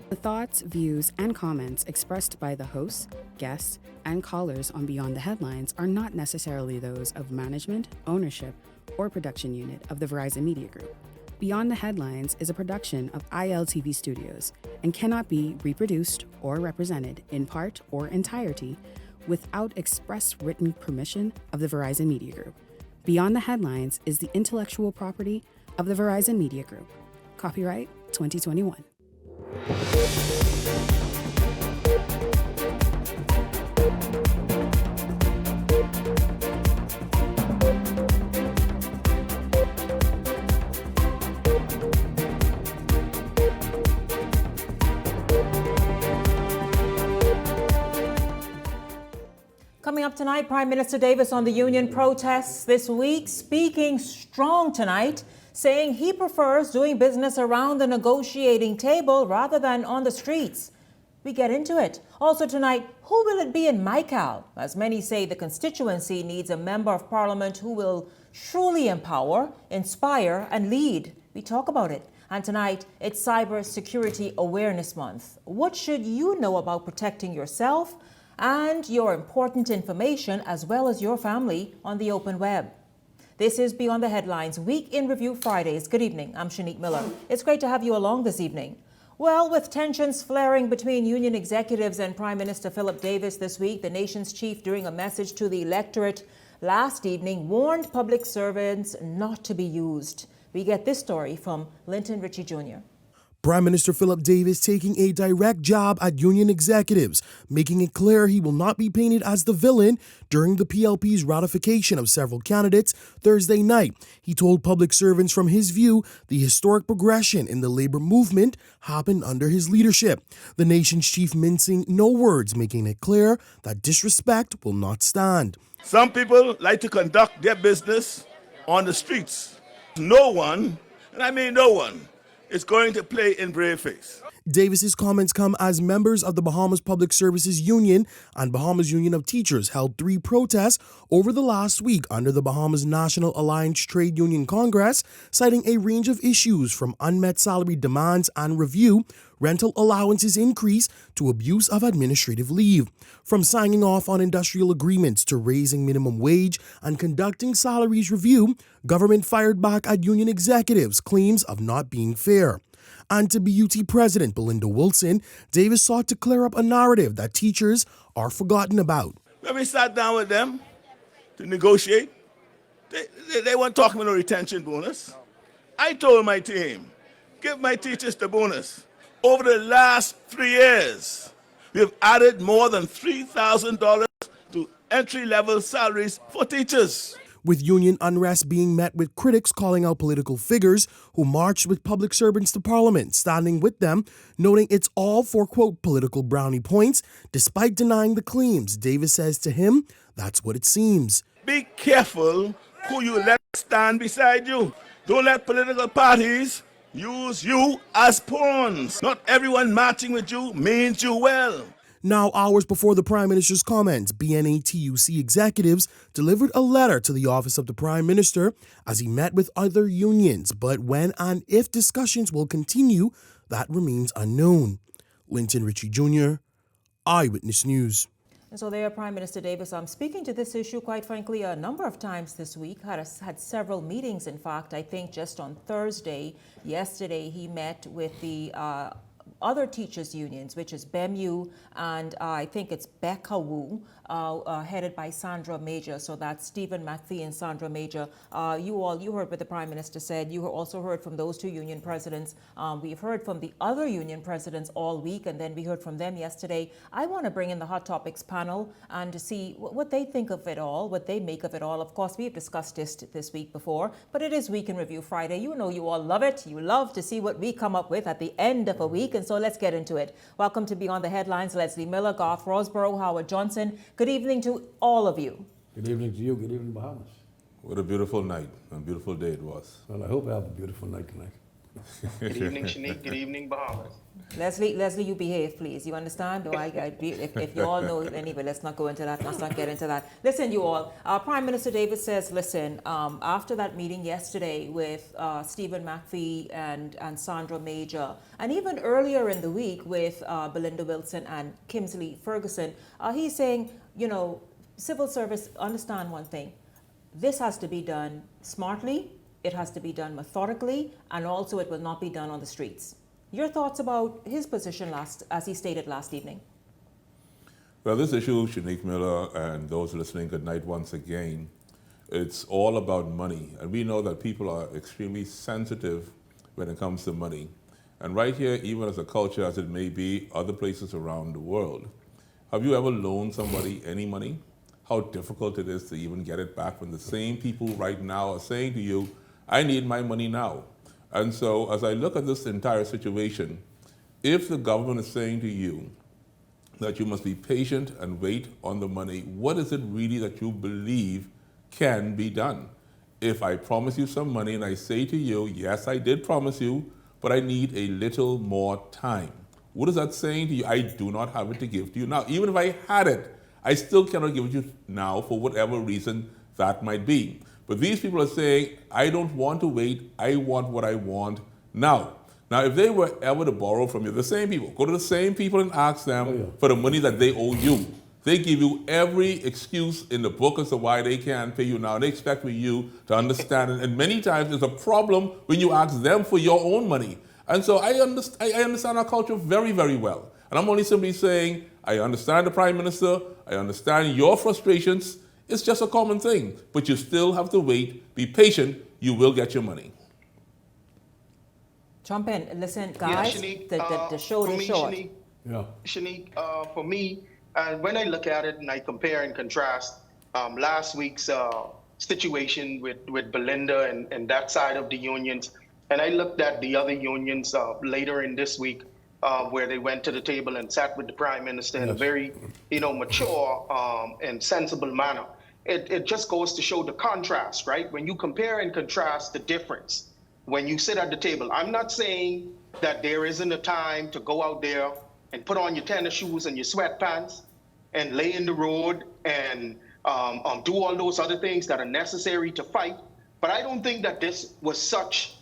The thoughts, views, and comments expressed by the hosts, guests, and callers on Beyond the Headlines are not necessarily those of management, ownership, or production unit of the Verizon Media Group. Beyond the Headlines is a production of ILTV Studios and cannot be reproduced or represented in part or entirety without express written permission of the Verizon Media Group. Beyond the Headlines is the intellectual property of the Verizon Media Group. Copyright 2021. Coming up tonight, Prime Minister Davis on the union protests this week, speaking strong tonight, saying he prefers doing business around the negotiating table rather than on the streets. We get into it. Also tonight, who will it be in MyCal? As many say, the constituency needs a member of parliament who will truly empower, inspire, and lead. We talk about it. And tonight, it's Cyber Security Awareness Month. What should you know about protecting yourself and your important information, as well as your family, on the open web? This is Beyond the Headlines, Week in Review Fridays. Good evening, I'm Shanique Miller. It's great to have you along this evening. Well, with tensions flaring between union executives and Prime Minister Philip Davis this week, the nation's chief, during a message to the electorate last evening, warned public servants not to be used. We get this story from Linton Ritchie Jr. Prime Minister Philip Davis taking a direct jab at union executives, making it clear he will not be painted as the villain during the PLP's ratification of several candidates Thursday night. He told public servants from his view the historic progression in the labor movement happened under his leadership. The nation's chief mincing no words, making it clear that disrespect will not stand. Some people like to conduct their business on the streets. No one, and I mean no one, is going to play in brave face. Davis's comments come as members of the Bahamas Public Services Union and Bahamas Union of Teachers held 3 protests over the last week under the Bahamas National Alliance Trade Union Congress, citing a range of issues from unmet salary demands and review, rental allowances increase, to abuse of administrative leave. From signing off on industrial agreements to raising minimum wage and conducting salaries review, government fired back at union executives' claims of not being fair. And to BUT President Belinda Wilson, Davis sought to clear up a narrative that teachers are forgotten about. When we sat down with them to negotiate, they weren't talking about no retention bonus. I told my team, give my teachers the bonus. Over the last 3 years, we have added more than $3,000 to entry-level salaries for teachers. With union unrest being met with critics calling out political figures who marched with public servants to Parliament, standing with them, noting it's all for, quote, political brownie points. Despite denying the claims, Davis says to him, that's what it seems. Be careful who you let stand beside you. Don't let political parties use you as pawns. Not everyone marching with you means you well. Now, hours before the Prime Minister's comments, BNA-TUC executives delivered a letter to the Office of the Prime Minister as he met with other unions. But when and if discussions will continue, that remains unknown. Linton Ritchie Jr., Eyewitness News. And so there, Prime Minister Davis, I'm speaking to this issue, quite frankly, a number of times this week, had several meetings. In fact, I think just on Thursday, yesterday, he met with the other teachers' unions, which is BEMU and I think it's BECAWU, headed by Sandra Major. So that's Stephen McPhee and Sandra Major. You heard what the Prime Minister said. You also heard from those 2 union presidents. We've heard from the other union presidents all week, and then we heard from them yesterday. I want to bring in the Hot Topics panel and to see what they think of it all, what they make of it all. Of course, we've discussed this week before, but it is Week in Review Friday. You know you all love it. You love to see what we come up with at the end of a week, and so let's get into it. Welcome to Beyond the Headlines, Leslie Miller, Garth Rosborough, Howard Johnson. Good evening to all of you. Good evening to you. Good evening, Bahamas. What a beautiful night and beautiful day it was. Well, I hope I have a beautiful night tonight. Good evening, Shanique. Good evening, Bahamas. Leslie, you behave, please. You understand? Or if you all know, anyway, let's not go into that. Let's not get into that. Listen, you all. Prime Minister Davis says, listen, after that meeting yesterday with Stephen McPhee and Sandra Major, and even earlier in the week with Belinda Wilson and Kingsley Ferguson, he's saying, you know, civil service, understand one thing. This has to be done smartly, it has to be done methodically, and also it will not be done on the streets. Your thoughts about his position as he stated last evening? Well, this issue, Shanique Miller and those listening, good night once again. It's all about money. And we know that people are extremely sensitive when it comes to money. And right here, even as a culture as it may be, other places around the world, have you ever loaned somebody any money? How difficult it is to even get it back when the same people right now are saying to you, I need my money now. And so as I look at this entire situation, if the government is saying to you that you must be patient and wait on the money, what is it really that you believe can be done? If I promise you some money and I say to you, yes, I did promise you, but I need a little more time. What is that saying to you? I do not have it to give to you now. Even if I had it, I still cannot give it to you now for whatever reason that might be. But these people are saying, I don't want to wait, I want what I want now. Now, if they were ever to borrow from you, the same people, go to the same people and ask them for the money that they owe you. They give you every excuse in the book as to why they can't pay you now. They expect for you to understand it. And many times there's a problem when you ask them for your own money. And so I understand our culture very, very well. And I'm only simply saying, I understand the Prime Minister, I understand your frustrations. It's just a common thing, but you still have to wait, be patient, you will get your money. Jump in. Listen, guys, yeah, Shanique, the show is short. Shanique, for me, when I look at it and I compare and contrast last week's situation with Belinda and that side of the unions, and I looked at the other unions later in this week, where they went to the table and sat with the Prime Minister in a very, mature and sensible manner. It just goes to show the contrast, right? When you compare and contrast the difference, when you sit at the table, I'm not saying that there isn't a time to go out there and put on your tennis shoes and your sweatpants and lay in the road and do all those other things that are necessary to fight. But I don't think that this was such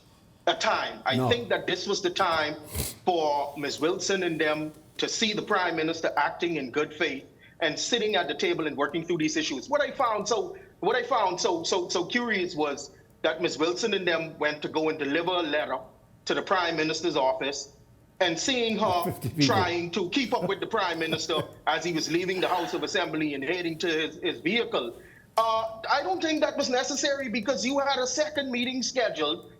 a time. I think that this was the time for Ms. Wilson and them to see the Prime Minister acting in good faith and sitting at the table and working through these issues. What I found so curious was that Ms. Wilson and them went to go and deliver a letter to the Prime Minister's office, and seeing her trying to keep up with the Prime Minister as he was leaving the House of Assembly and heading to his vehicle. I don't think that was necessary, because you had a second meeting scheduled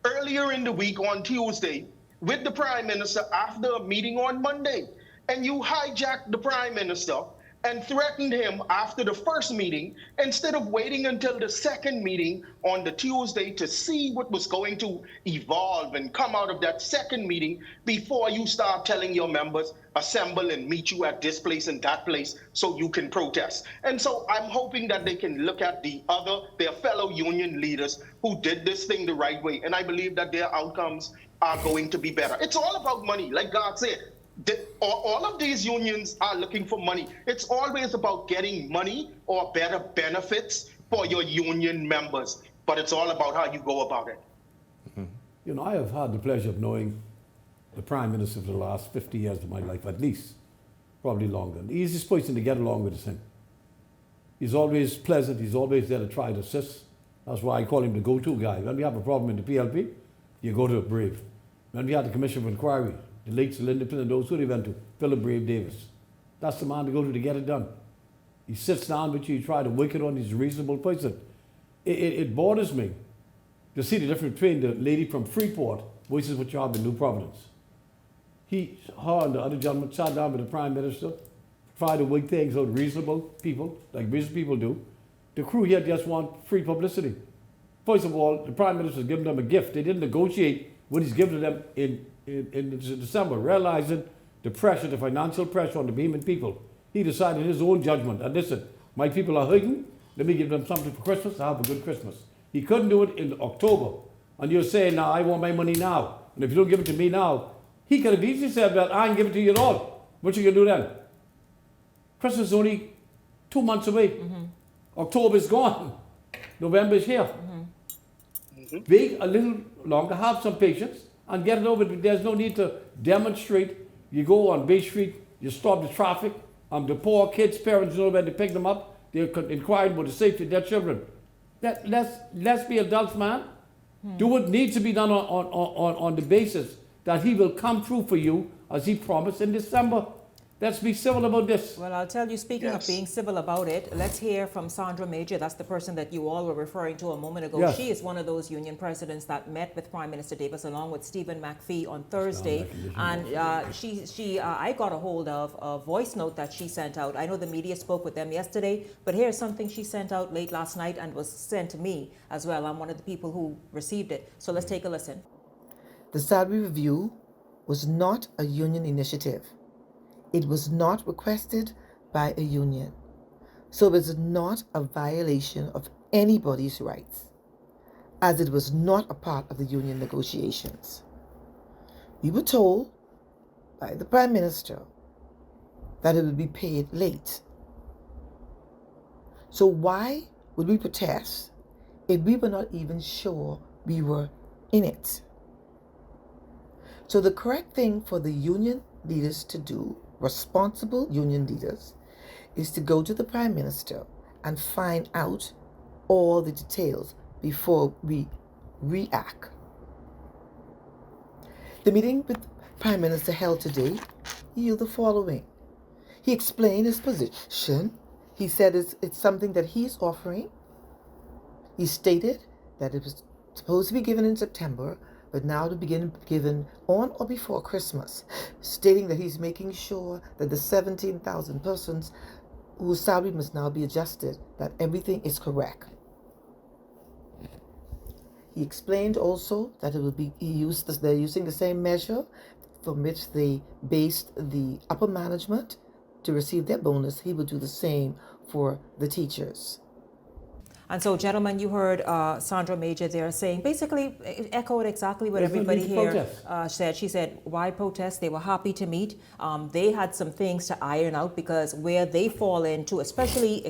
earlier in the week on Tuesday with the Prime Minister after a meeting on Monday. And you hijacked the Prime Minister and threatened him after the first meeting, instead of waiting until the second meeting on the Tuesday to see what was going to evolve and come out of that second meeting before you start telling your members, assemble and meet you at this place and that place so you can protest. And so I'm hoping that they can look at their fellow union leaders who did this thing the right way. And I believe that their outcomes are going to be better. It's all about money, like God said. All of these unions are looking for money. It's always about getting money or better benefits for your union members, but it's all about how you go about it. You know, I have had the pleasure of knowing the Prime Minister for the last 50 years of my life, at least, probably longer. The easiest person to get along with is him. He's always pleasant, he's always there to try to assist. That's why I call him the go-to guy. When we have a problem in the PLP, you go to Brave. When we had the Commission of Inquiry, the late Lindeplin and those who they went to, Philip Brave Davis. That's the man to go to get it done. He sits down with you, you try to work it on, he's a reasonable person. It bothers me to see the difference between the lady from Freeport versus what you have in New Providence. Her and the other gentleman sat down with the Prime Minister, tried to work things out reasonable people, like reasonable people do. The crew here just want free publicity. First of all, the Prime Minister's given them a gift. They didn't negotiate what he's given to them in December, realizing the pressure, the financial pressure on the Beeman people. He decided in his own judgment, and listen, my people are hurting, let me give them something for Christmas, have a good Christmas. He couldn't do it in October. And you're saying, now, I want my money now. And if you don't give it to me now, he could have easily said, well, I ain't give it to you at all. What you gonna do then? Christmas is only 2 months away. October's gone. November's here. Wait a little longer, have some patience, and get it over. There's no need to demonstrate. You go on Bay Street, you stop the traffic, the poor kids' parents know where to pick them up. They're inquiring about the safety of their children. Let's be adults, man. Do what needs to be done on the basis that he will come through for you as he promised in December. Let's be civil about this. Well, I'll tell you, speaking of being civil about it, let's hear from Sandra Major. That's the person that you all were referring to a moment ago. Yes. She is one of those union presidents that met with Prime Minister Davis along with Stephen McPhee on Thursday. And I got a hold of a voice note that she sent out. I know the media spoke with them yesterday, but here's something she sent out late last night and was sent to me as well. I'm one of the people who received it. So let's take a listen. The salary review was not a union initiative. It was not requested by a union. So it was not a violation of anybody's rights, as it was not a part of the union negotiations. We were told by the Prime Minister that it would be paid late. So why would we protest if we were not even sure we were in it? So the correct thing for the union leaders to do, responsible union leaders, is to go to the Prime Minister and find out all the details before we react. The meeting with Prime Minister held today yielded the following. He explained his position. He said it's something that he's offering. He stated that it was supposed to be given in September, but now to begin given on or before Christmas, stating that he's making sure that the 17,000 persons whose salary must now be adjusted, that everything is correct. He explained also that it will be they're using the same measure from which they based the upper management to receive their bonus. He will do the same for the teachers. And so, gentlemen, you heard Sandra Major there saying, basically echoed exactly what everybody here said. She said, why protest? They were happy to meet. They had some things to iron out because where they fall into, especially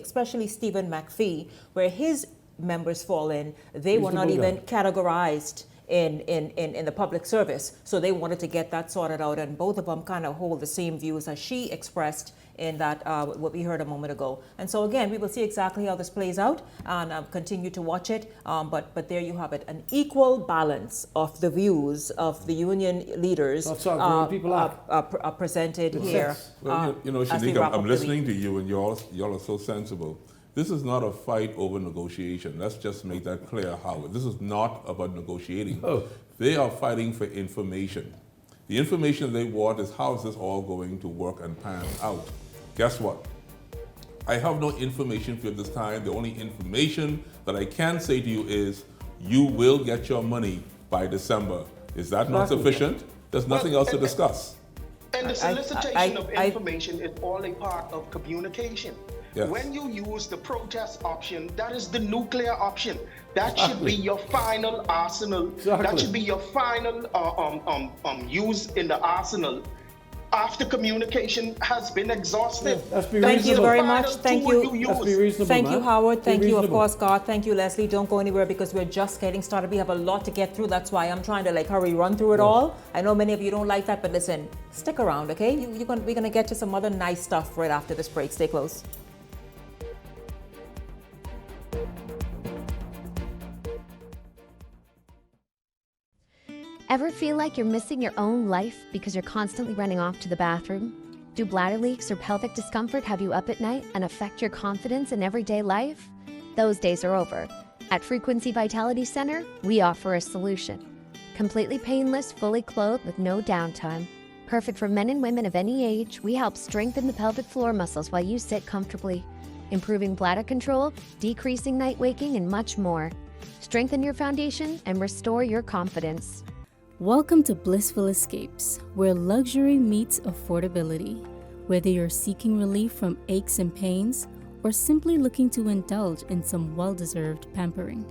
Stephen McPhee, where his members fall in, they were not even categorized in the public service. So they wanted to get that sorted out, and both of them kind of hold the same views as she expressed in that what we heard a moment ago. And so again, we will see exactly how this plays out and continue to watch it. But there you have it, an equal balance of the views of the union leaders are presented here. Well, Shanique, I'm listening to you, and y'all are so sensible. This is not a fight over negotiation. Let's just make that clear, Howard. This is not about negotiating. They are fighting for information. The information they want is how is this all going to work and pan out. Guess what? I have no information for you at this time. The only information that I can say to you is you will get your money by December. Is that not sufficient? There's nothing else to discuss. And the solicitation of information is all a part of communication. Yes. When you use the protest option, that is the nuclear option. That should be your final arsenal. That should be your final use in the arsenal after communication has been exhausted. Thank you very much. Thank you. Thank you, Howard. Thank you, of course, God. Thank you, Leslie. Don't go anywhere because we're just getting started. We have a lot to get through. That's why I'm trying to hurry run through it all. I know many of you don't like that, but listen, stick around, okay? We're going to get to some other nice stuff right after this break. Stay close. Ever feel like you're missing your own life because you're constantly running off to the bathroom? Do bladder leaks or pelvic discomfort have you up at night and affect your confidence in everyday life? Those days are over. At Frequency Vitality Center, we offer a solution. Completely painless, fully clothed with no downtime. Perfect for men and women of any age, we help strengthen the pelvic floor muscles while you sit comfortably, improving bladder control, decreasing night waking, and much more. Strengthen your foundation and restore your confidence. Welcome to Blissful Escapes, where luxury meets affordability. Whether you're seeking relief from aches and pains or simply looking to indulge in some well-deserved pampering.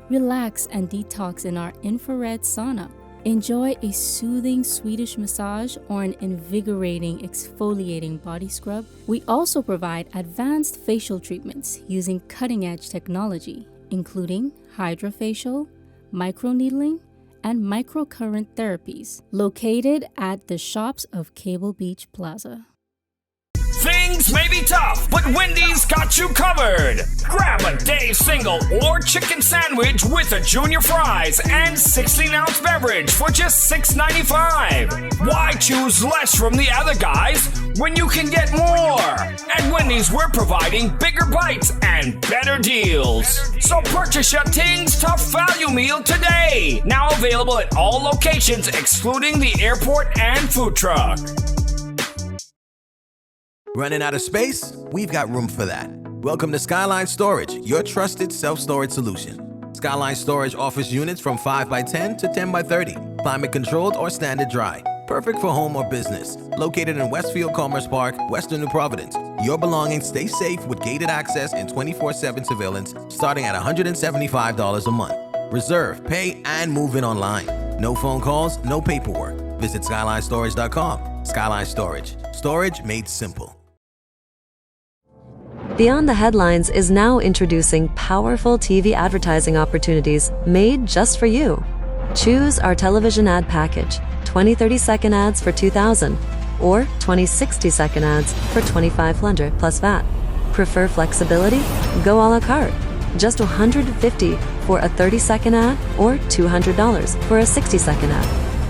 Relax and detox in our infrared sauna, Enjoy a soothing Swedish massage or an invigorating exfoliating body scrub. We also provide advanced facial treatments using cutting-edge technology, including hydrofacial, microneedling, and microcurrent therapies, located at the shops of Cable Beach Plaza. Things may be tough, but Wendy's got you covered. Grab a day single or chicken sandwich with a junior fries and 16-ounce beverage for just $6.95. Why choose less from the other guys when you can get more? At Wendy's, we're providing bigger bites and better deals. So purchase your Tings Tough Value Meal today. Now available at all locations excluding the airport and food truck. Running out of space? We've got room for that. Welcome to Skyline Storage, your trusted self-storage solution. Skyline Storage offers units from 5x10 to 10x30, climate controlled or standard dry. Perfect for home or business. Located in Westfield Commerce Park, Western New Providence. Your belongings stay safe with gated access and 24/7 surveillance starting at $175 a month. Reserve, pay, and move in online. No phone calls, no paperwork. Visit SkylineStorage.com. Skyline Storage. Storage made simple. Beyond the Headlines is now introducing powerful TV advertising opportunities made just for you. Choose our television ad package, 20 30-second ads for $2,000 or 20 60-second ads for $2,500 plus VAT. Prefer flexibility? Go a la carte. Just $150 for a 30-second ad or $200 for a 60-second ad.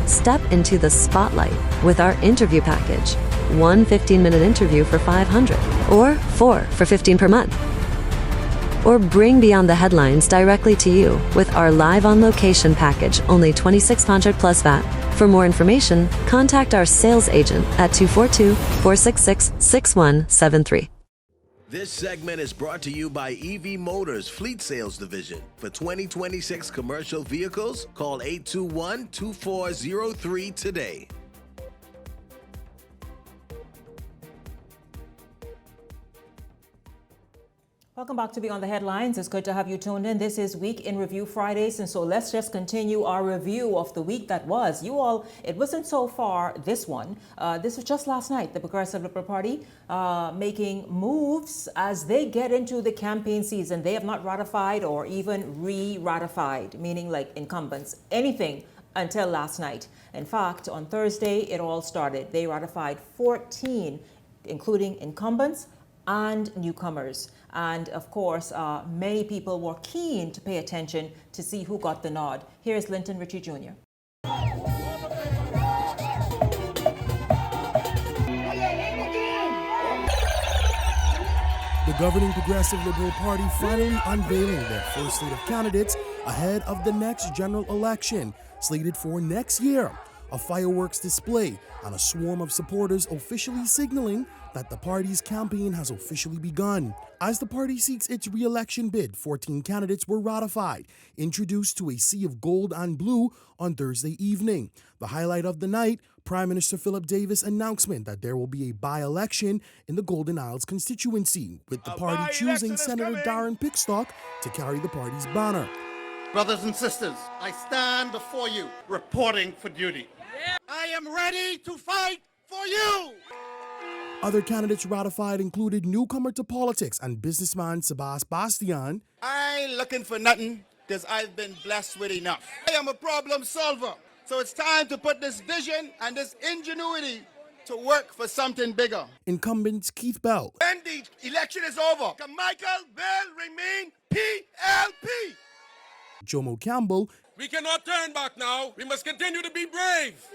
Step into the spotlight with our interview package. One 15-minute interview for $500 or 4 for $15 per month. Or bring Beyond the Headlines directly to you with our live on location package, only $2,600 plus VAT. For more information, contact our sales agent at 242-466-6173. This segment is brought to you by EV Motors Fleet Sales Division. For 2026 commercial vehicles, call 821-2403 today. Welcome back to Beyond the Headlines. It's good to have you tuned in. This is Week in Review Fridays, and so let's just continue our review of the week that was. You all, it wasn't so far this one. This was just last night, the Progressive Liberal Party making moves as they get into the campaign season. They have not ratified or even re-ratified, meaning like incumbents, anything until last night. In fact, on Thursday, it all started. They ratified 14, including incumbents and newcomers. And of course, many people were keen to pay attention to see who got the nod. Here's Linton Ritchie Jr. The governing Progressive Liberal Party finally unveiling their first slate of candidates ahead of the next general election, slated for next year. A fireworks display and a swarm of supporters officially signaling that the party's campaign has officially begun. As the party seeks its re-election bid, 14 candidates were ratified, introduced to a sea of gold and blue on Thursday evening. The highlight of the night, Prime Minister Philip Davis' announcement that there will be a by-election in the Golden Isles constituency, with the party choosing Senator Darren Pickstock to carry the party's banner. Brothers and sisters, I stand before you, reporting for duty. I am ready to fight for you! Other candidates ratified included newcomer to politics and businessman Sebas Bastian. I ain't looking for nothing because I've been blessed with enough. I am a problem solver, so it's time to put this vision and this ingenuity to work for something bigger. Incumbent Keith Bell. When the election is over, Michael will remain PLP. Jomo Campbell. We cannot turn back now. We must continue to be brave.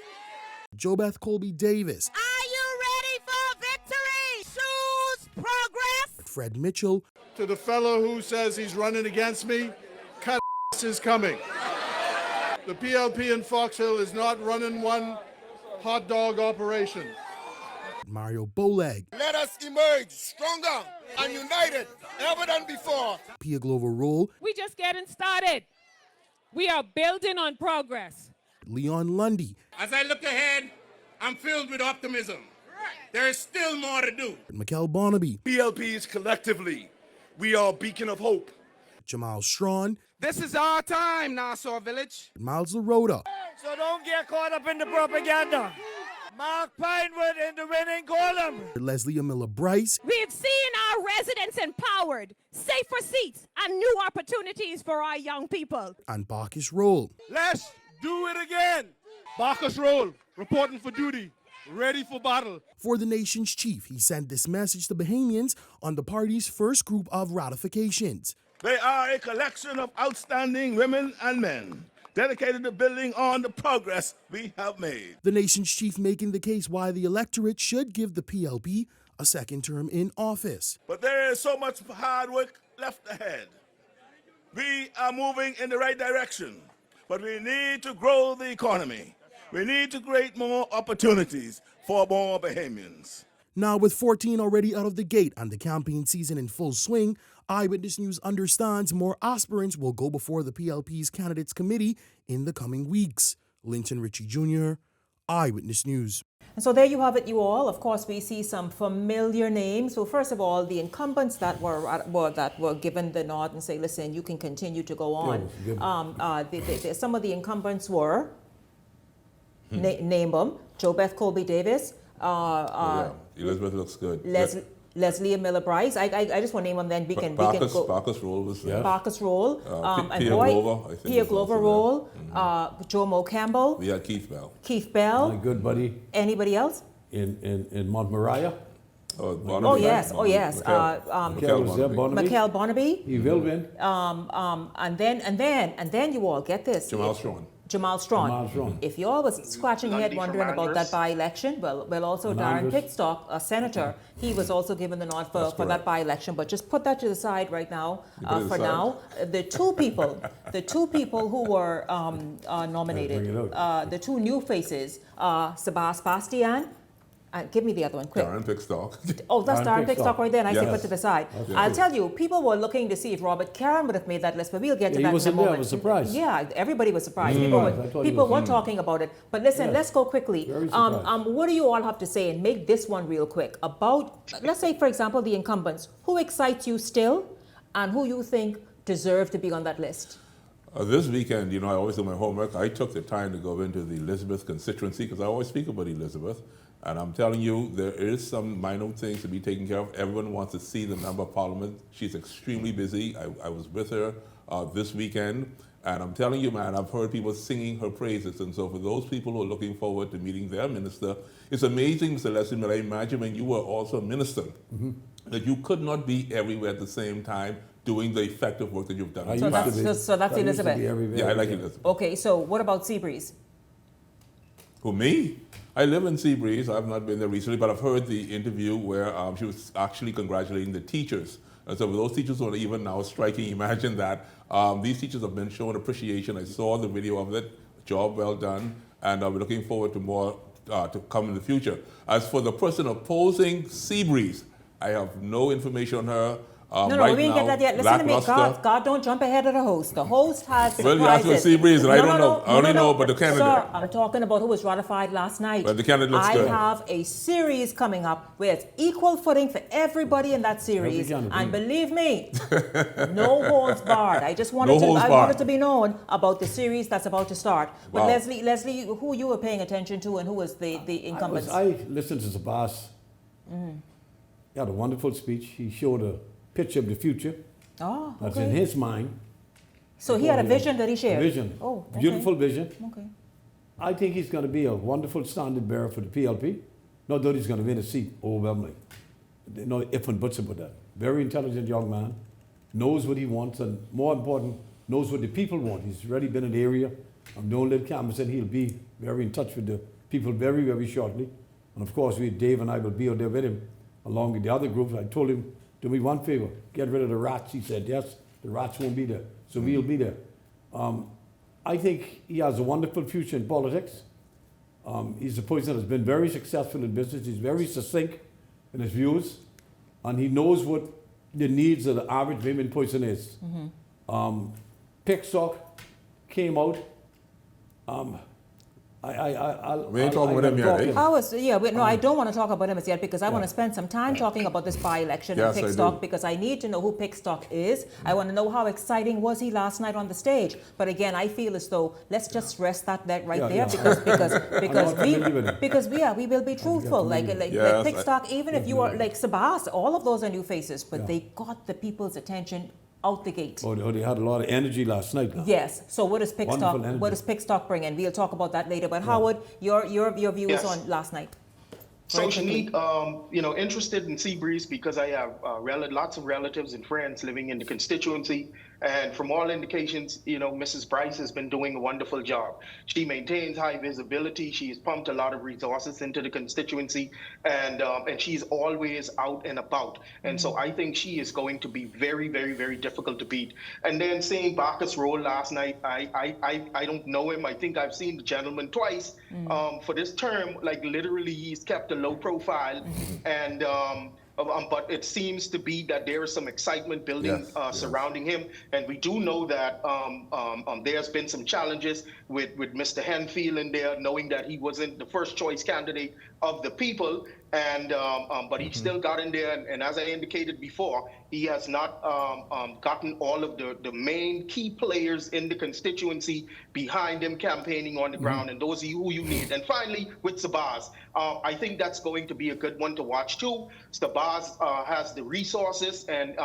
Jobeth Colby Davis. Are you ready for victory? Choose progress. Fred Mitchell. To the fellow who says he's running against me, cut is coming. The PLP in Fox Hill is not running one hot dog operation. Mario Bowleg. Let us emerge stronger and united ever than before. Pia Glover Roll. We just getting started. We are building on progress. Leon Lundy. As I look ahead, I'm filled with optimism. There is still more to do. Mikkel Barnaby. PLPs collectively, we are a beacon of hope. Jamal Strawn, This is our time, Nassau Village. Miles LaRota, So don't get caught up in the propaganda. Mark Pinewood in the winning column. Leslie Amilla Bryce, We've seen our residents empowered, safer seats, and new opportunities for our young people. and Bacchus Roll. Let's do it again. Bacchus Roll, reporting for duty, ready for battle. For the nation's chief, he sent this message to Bahamians on the party's first group of ratifications. They are a collection of outstanding women and men dedicated to building on the progress we have made. The nation's chief making the case why the electorate should give the PLP a second term in office. But there is so much hard work left ahead. We are moving in the right direction, but we need to grow the economy. We need to create more opportunities for more Bahamians. Now, with 14 already out of the gate and the campaign season in full swing, Eyewitness News understands more aspirants will go before the PLP's candidates committee in the coming weeks. Linton Ritchie Jr., Eyewitness News. And so there you have it, you all. Of course, we see some familiar names. So first of all, the incumbents that were given the nod and say, listen, you can continue to go on. Some of the incumbents were, name them, JoBeth Colby Davis. Elizabeth looks good. Leslie Miller Bryce. I just want to name them, then we can go. Bacchus Roll was there. Bacchus Roll. Pia Glover, I think. Pia Glover Roll. Joe Mo Campbell. We had Keith Bell. Keith Bell. My good buddy. Anybody else? In Montmoriah. Oh yes. Mikhail Bonnaby. He will win. And then you all get this. Jamal Strawn. If you all was scratching your head wondering about that by-election, well, also Darren Pickstock, a senator, he was also given the nod for that by-election. But just put that to the side right now. For now, the two people who were nominated, the two new faces, Sebastian. Give me the other one, quick. Darren Pickstock. Oh, that's Darren Pickstock right there, and I say Yes. put to the side. Okay. I'll tell you, people were looking to see if Robert Karen would have made that list, but we'll get to that in a moment. I was surprised. Yeah, everybody was surprised. People were talking about it. But listen, let's go quickly. What do you all have to say, and make this one real quick, about, let's say, for example, the incumbents. Who excites you still, and who you think deserve to be on that list? This weekend, I always do my homework. I took the time to go into the Elizabeth constituency because I always speak about Elizabeth. And I'm telling you, there is some minor things to be taken care of. Everyone wants to see the member of parliament. She's extremely busy. I was with her this weekend. And I'm telling you, man, I've heard people singing her praises. And so for those people who are looking forward to meeting their minister, it's amazing, Mr. Leslie Miller, I imagine when you were also a minister, that you could not be everywhere at the same time doing the effective work that you've done. So that's Elizabeth. Yeah, I like Elizabeth. Okay, so what about Seabreeze? Who, me? I live in Seabreeze. I've not been there recently, but I've heard the interview where she was actually congratulating the teachers. And so for those teachers who are even now striking, imagine that. These teachers have been shown appreciation. I saw the video of it. Job well done. And we're looking forward to more to come in the future. As for the person opposing Seabreeze, I have no information on her. No, we didn't get that yet. Listen to me. God, don't jump ahead of the host. The host has surprises. Well, you asked for Seabreeze, and I don't know. I only know about the candidate. Sir, I'm talking about who was ratified last night. Well, the candidate looks good. I have a series coming up where it's equal footing for everybody in that series. And believe me, no holds barred. I just wanted wanted to be known about the series that's about to start. But Leslie, who you were paying attention to, and who was the incumbents? I listened to Sabas. He had a wonderful speech. He showed a picture of the future. Oh, that's in his mind. So he had a vision that he shared? Vision. Oh, okay. Beautiful vision. Okay. I think he's going to be a wonderful standard bearer for the PLP. Not that he's going to win a seat overwhelmingly. No if and buts about that. Very intelligent young man. Knows what he wants, and more important, knows what the people want. He's already been in the area. I'm doing a little canvassing. He'll be very in touch with the people very, very shortly. And of course, Dave and I will be out there with him, along with the other groups. I told him, do me one favor, get rid of the rats. He said, yes, the rats won't be there. So we'll be there. I think he has a wonderful future in politics. He's a person that's been very successful in business. He's very succinct in his views. And he knows what the needs of the average women person is. Pickstock came out. We ain't talking about him yet, eh? I don't want to talk about him as yet because I want to spend some time talking about this by-election and Pickstock because I need to know who Pickstock is. I want to know how exciting was he last night on the stage. But again, I feel as though let's just rest that bet right there because we will be truthful. Like Pickstock, even if you are like Sabas, all of those are new faces, but they got the people's attention out the gate. Oh, they had a lot of energy last night. Now. Yes. So what does Pickstock bring? And we'll talk about that later. But Howard, your views on last night. So Shanique, interested in Seabreeze because I have lots of relatives and friends living in the constituency. And from all indications, Mrs. Bryce has been doing a wonderful job. She maintains high visibility. She's pumped a lot of resources into the constituency, and she's always out and about. And so I think she is going to be very, very, very difficult to beat. And then seeing Bacchus roll last night, I don't know him. I think I've seen the gentleman twice for this term. Like literally, he's kept a low profile, and. But it seems to be that there is some excitement building surrounding him. And we do know that there's been some challenges with Mr. Henfield in there, knowing that he wasn't the first choice candidate of the people. And but he still got in there. And as I indicated before, he has not gotten all of the main key players in the constituency behind him campaigning on the ground. And those are who you need. And finally, with Sabaz, I think that's going to be a good one to watch too. Sabaz has the resources. And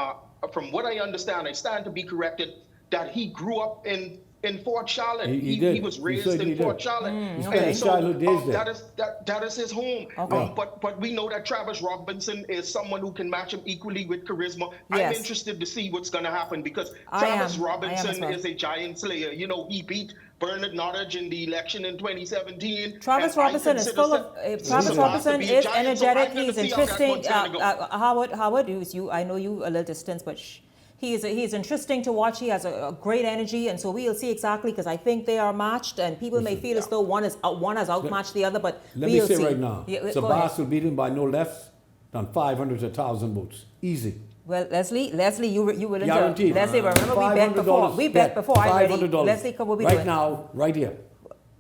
from what I understand, I stand to be corrected, that he grew up in Fort Charlotte. He was raised in Fort Charlotte. And so that is his home. Okay. But we know that Travis Robinson is someone who can match him equally with charisma. I'm interested to see what's going to happen because Travis Robinson is a giant slayer. He beat Bernard Nottage in the election in 2017. Travis Robinson is full of. Travis Robinson is energetic. He's interesting. Howard, I know you a little distance, but. He's interesting to watch. He has a great energy, and so we'll see exactly because I think they are matched, and people may feel as though one has outmatched the other, but let me say right now, Sabas will beat him by no less than 500 to 1,000 votes, easy. Well, Leslie, you will guaranteed. Leslie, remember we bet before. $500. Leslie, what we right doing? now, right here.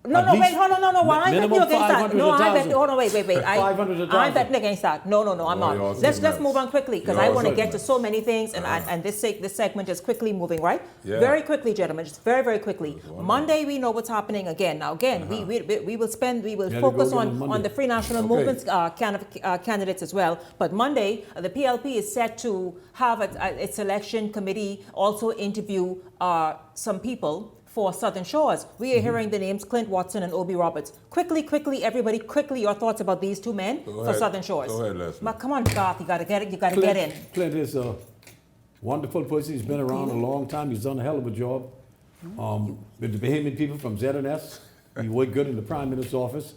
No, wait, hold on, no. I bet you against that. No, I bet. Hold on, wait. I'm betting against that. No, I'm not. Let's move on quickly because I want to get to so many things, and this segment is quickly moving, right? Yeah. Very quickly, gentlemen, just very, very quickly. Monday, we know what's happening again. Now, again, we will focus on the Free National Movement's candidates as well. But Monday, the PLP is set to have its selection committee also interview some people for Southern Shores. We are hearing the names Clint Watson and Obi Roberts. Quickly, everybody, your thoughts about these two men for Southern Shores. Go ahead, Leslie. Come on, Garth, you got to get it. You got to get in. Clint is a wonderful person. He's been around a long time. He's done a hell of a job with the Bahamian people from ZNS. He worked good in the Prime Minister's office.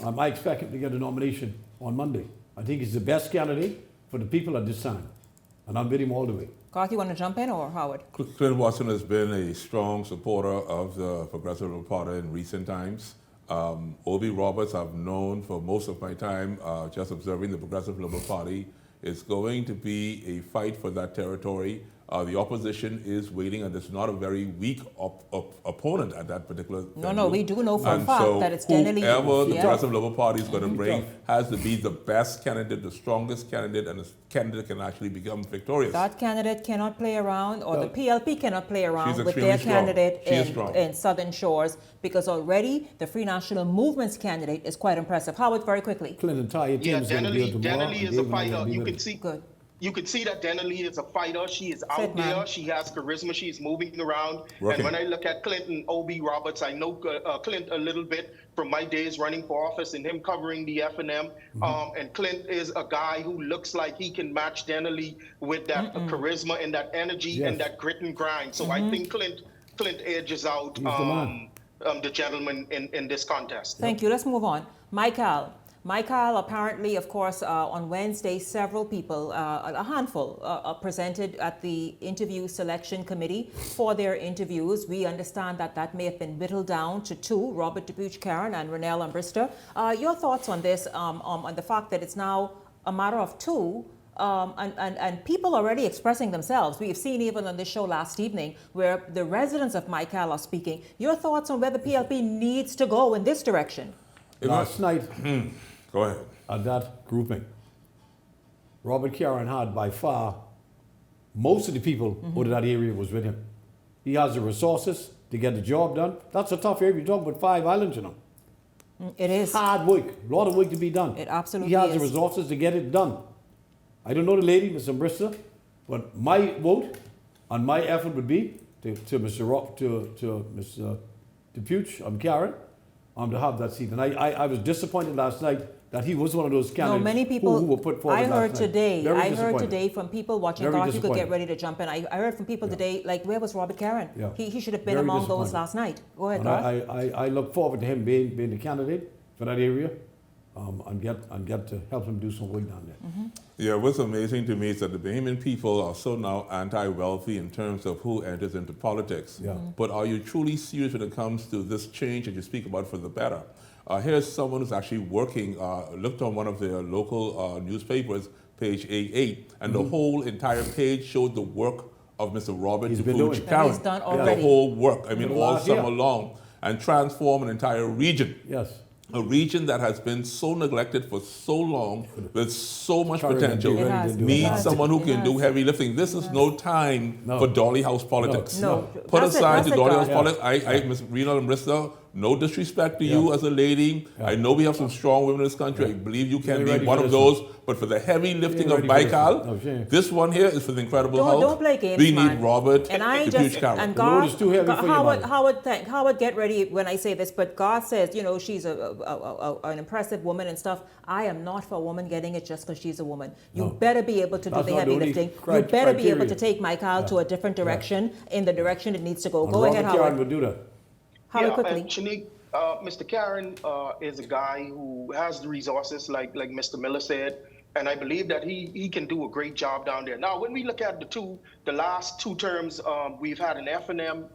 I expect him to get a nomination on Monday. I think he's the best candidate for the people at this time, and I'm with him all the way. Garth, you want to jump in, or Howard? Clint Watson has been a strong supporter of the Progressive Liberal Party in recent times. Obi Roberts, I've known for most of my time just observing the Progressive Liberal Party. It's going to be a fight for that territory. The opposition is waiting, and it's not a very weak opponent at that particular venue. No, we do know for a fact that it's generally... whoever the Progressive Liberal Party is going to bring has to be the best candidate, the strongest candidate, and the candidate can actually become victorious. That candidate cannot play around, or the PLP cannot play around with their candidate in Southern Shores, because already the Free National Movement's candidate is quite impressive. Howard, very quickly. Clinton Tye, Dennerly is a fighter. You can see... Good. You could see that Dennerly is a fighter. She is out there. She has charisma. She's moving around. And when I look at Clinton, Obi Roberts, I know Clint a little bit from my days running for office and him covering the F&M. And Clint is a guy who looks like he can match Dennerly with that charisma and that energy and that grit and grind. So I think Clint edges out the gentleman in this contest. Thank you. Let's move on. Michael, apparently, of course, on Wednesday, several people, a handful, presented at the interview selection committee for their interviews. We understand that may have been whittled down to two, Robert Dupuch-Caron and Renelle Ambrister. Your thoughts on this, on the fact that it's now a matter of two and people already expressing themselves. We've seen even on this show last evening where the residents of Michael are speaking. Your thoughts on where the PLP needs to go in this direction? Last night, go ahead. At that grouping, Robert Karen had by far most of the people out of that area was with him. He has the resources to get the job done. That's a tough area. You're talking about 5 islands, you know. It is. Hard work. A lot of work to be done. It absolutely He has is. the resources to get it done. I don't know the lady, Mr. Bristol, but my vote and my effort would be to Mr. Depuch, Karen, to have that seat. And I was disappointed last night that he was one of those candidates many people, who were put forward I heard last night. today, Very I heard disappointed. today from people watching Very Garth, you could get disappointed. ready to jump in. I heard from people today, like, where was Robert Karen? Yeah. He should have been Very among those disappointed. last night. Go ahead, And Garth. I look forward to him being the candidate for that area and get to help him do some work down there. Yeah, what's amazing to me is that the Bahamian people are so now anti-wealthy in terms of who enters into politics. Yeah. But are you truly serious when it comes to this change that you speak about for the better? Here's someone who's actually working, looked on one of their local newspapers, page 88, and the whole entire page showed the work of Mr. Robert He's been doing. Depuch And Karen. he's done The already. whole work, I mean, For the all last year. summer long, and transform an entire region. Yes. A region that has been so neglected for so long, with so much Sorry, potential, it has. needs someone who It can do has. heavy lifting. This is no time No. for dolly house politics. No. Put That's it, aside that's the it, dolly house Garth. politics. Ms. Rena and Bristol, no disrespect to you as a lady. I know we have some strong women in this country. I believe you can You're be ready one for of this those. But for the heavy lifting You're of ready for this Baikal, one. No, shame. this one here is for the incredible Don't, health. don't play games, We man. need Robert And I Depuch just, Karen. and The load is Garth, too heavy for you, Howard, get ready when I say this, but Garth says, you know, she's an impressive woman and stuff. I am not for a woman getting it just because she's a woman. You No. better be able to do That's the not heavy the only lifting. You better be able criteria. to take Michael to a different direction, in the direction it needs to go. And Go Robert ahead, Karen Howard. would do that. Howard, Yeah, quickly. and Shanique, Mr. Karen is a guy who has the resources, like Mr. Miller said, and I believe that he can do a great job down there. Now, when we look at the last 2 terms, we've had an F&M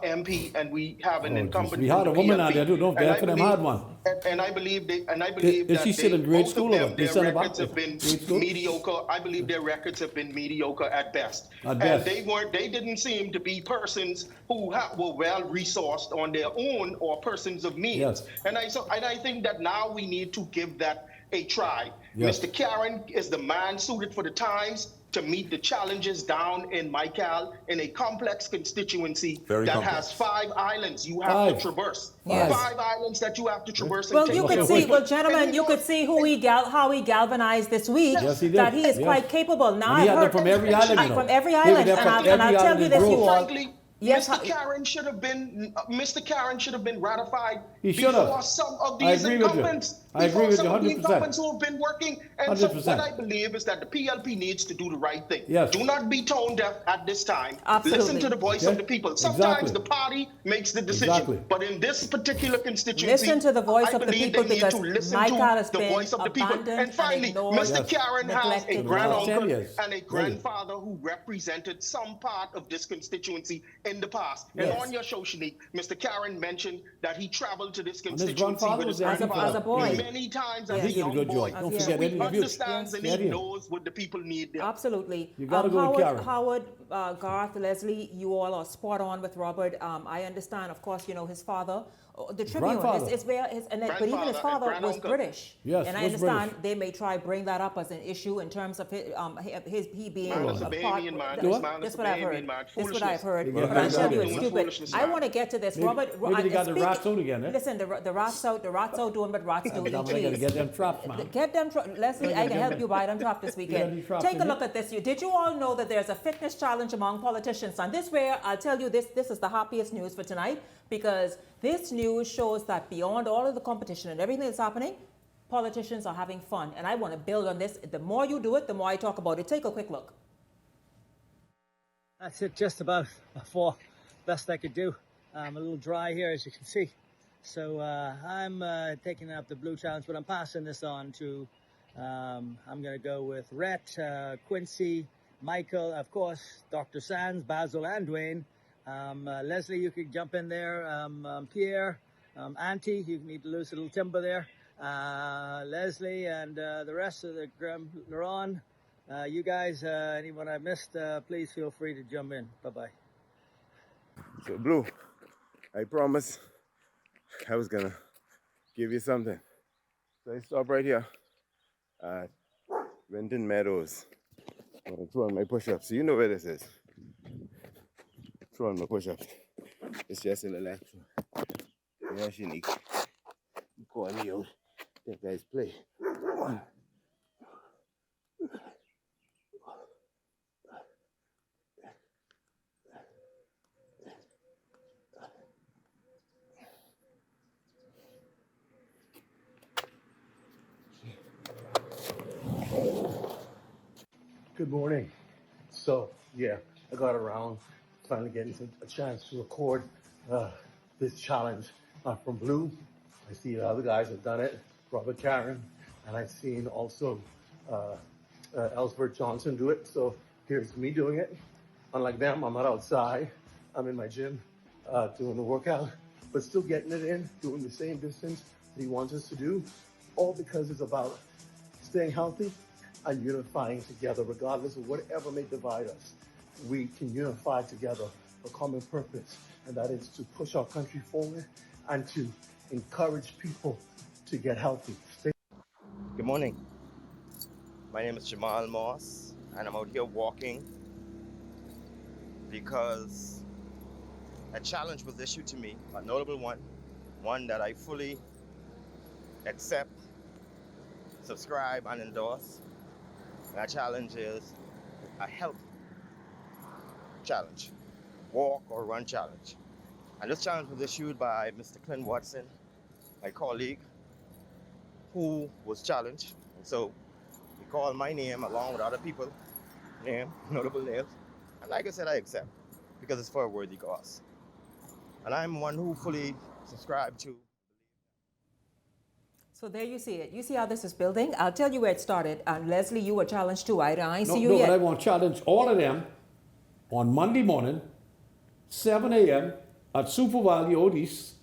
MP, and we have an incumbent. We had from a the woman PLP. out there too. Don't And I F&M believe- had one. And I believe Is that she still in grade both school of or them, they their sent her back records to have been grade school? mediocre. I believe their records have been mediocre at best. At best. And they didn't seem to be persons who were well resourced on their own or persons of means. Yes. And I think that now we need to give that a try. Yes. Mr. Karen is the man suited for the times to meet the challenges down in Michael in a complex constituency Very that complex. has 5 islands you have to 5. traverse. Yes. 5 islands that you have to traverse. and Well, take you care could of see, people. well, gentlemen, And you could see how he galvanized this week. Yes, he did. That he is Yes. quite capable. Now And he I've had them heard from every island, you know. from every They were island, there from and every I'll tell island you in this, Brooklyn. you all. Frankly, Yes, Mr. Karen should have been ratified He should before have. some of I these agree with you. incumbents. I agree before with some you of the 100%. incumbents who have been working. And so 100%. what I believe is that the PLP needs to do the right thing. Yes. Do not be tone deaf at this time. Absolutely. Listen to the voice Okay. of the people. Sometimes Exactly. the party makes the decision. Exactly. But in this particular constituency, Listen to the voice I of the believe people, they need because to listen Michael to has the been voice of the people. abandoned And finally, and ignored, Mr. Karen has a neglected for the last 10 granduncle years. and a Really. grandfather who represented some part of this constituency in the past. And Yes. on your show, Shanique, Mr. Karen mentioned that he traveled to this his constituency grandfather with his was there grandfather as a boy. many times Yes. as a He did a young good boy. job. Don't Yes. forget He any of you. understands and Yes. he knows what the people need there. Absolutely. You gotta go with Karen. Howard, Garth, Leslie, you all are spot on with Robert. I understand, of course, you know, his father, the Tribune, grandfather. is where but even his Grandfather father and was granduncle. British. Yes, and I was understand British. they may try bring that up as an issue in terms of he being Man is a a baby part. in mind. What? Man is That's a what I've baby heard. in mind. That's what I've heard. Well, But I tell you, it's exactly. stupid. Foolishness, I man. want to get to this. Maybe- Robert, maybe they got the speaking- rats out again, eh? Listen, the rats out doing what rats do. I'm eat gonna cheese. get them traps, man. Get them, Leslie, I can help you buy them trapped this weekend. these traps Take a in look at this. Did you all know that there's a fitness challenge among politicians? And this way, I'll tell you this is the happiest news for tonight, because this news shows that beyond all of the competition and everything that's happening, politicians are having fun. And I want to build on this. The more you do it, the more I talk about it. Take a quick look. That's it, just about for best I could do. I'm a little dry here, as you can see. So I'm taking up the blue challenge, but I'm passing this on to, I'm going to go with Rhett, Quincy, Michael, of course, Dr. Sands, Basil, and Dwayne. Leslie, you could jump in there. Pierre, Auntie, you need to lose a little timber there. Leslie and the rest of the Laurent, You guys, anyone I missed, please feel free to jump in. Bye-bye. So, Blue, I promised I was gonna give you something. So I stop right here at Renton Meadows. I'm gonna throw on my push-ups. So you know where this is. Throw on my push-ups. It's just a little extra. Yeah, Shanique. You call me out. That guy's play. One. Good morning. So, yeah, I got around finally getting a chance to record this challenge from Blue. I see the other guys have done it, Robert Karen, and I've seen also Ellsworth Johnson do it. So here's me doing it. Unlike them, I'm not outside. I'm in my gym doing the workout, but still getting it in, doing the same distance that he wants us to do, all because it's about staying healthy and unifying together, regardless of whatever may divide us. We can unify together for common purpose, and that is to push our country forward and to encourage people to get healthy. Good morning. My name is Jamal Moss, and I'm out here walking because a challenge was issued to me, a notable one that I fully accept, subscribe, and endorse. That challenge is a health challenge, walk or run challenge. And this challenge was issued by Mr. Clint Watson, my colleague, who was challenged. And so he called my name along with other people's notable names. And like I said, I accept because it's for a worthy cause. And I'm one who fully subscribe to. So there you see it. You see how this is building? I'll tell you where it started. And Leslie, you were challenged too. I see you No, yet. but I want to challenge all of them on Monday morning, 7 a.m. at Super Valley Old East.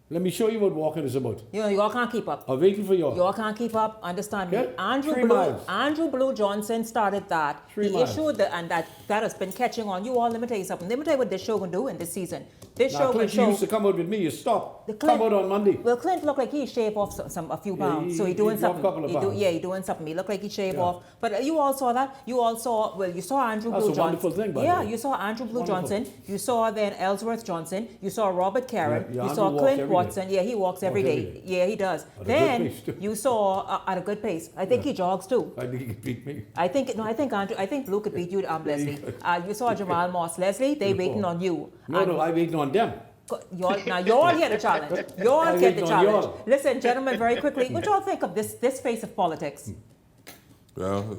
Let me show you what walking is about. You know, y'all can't keep up. I'm waiting for y'all. Y'all can't keep up. Understand me. Yeah, 3 miles. Andrew Blue Johnson started that. 3 He miles. issued and that has been catching on. You all, let me tell you something. Let me tell you what this show can do in this season. This Now, show can Clint, show. you used to come out with me. You stopped. Come out on Monday. Well, Clint looked like he shaved off a few pounds. So he doing dropped a something. couple of pounds. He doing something. He looked like he shaved off. But you all saw that. You all saw, well, you saw Andrew That's Blue a Johnson. wonderful thing, by the Yeah, way. you saw Andrew Blue Wonderful. Johnson. You saw then Ellsworth Johnson. You saw Robert Karen. Yeah, you saw Andrew walks Clint every day. Watson. Yeah, he walks every day. Yeah, he does. At a good Then pace, too. you saw at a good pace. I think he jogs too. I think he could beat me. I think Blue could beat you, Leslie. You saw Jamal Moss. Leslie, they waiting on you. No, I'm waiting on them. Y'all here the challenge. Y'all I get the waiting on challenge. y'all. Listen, gentlemen, very quickly, what y'all think of this face of politics? Well,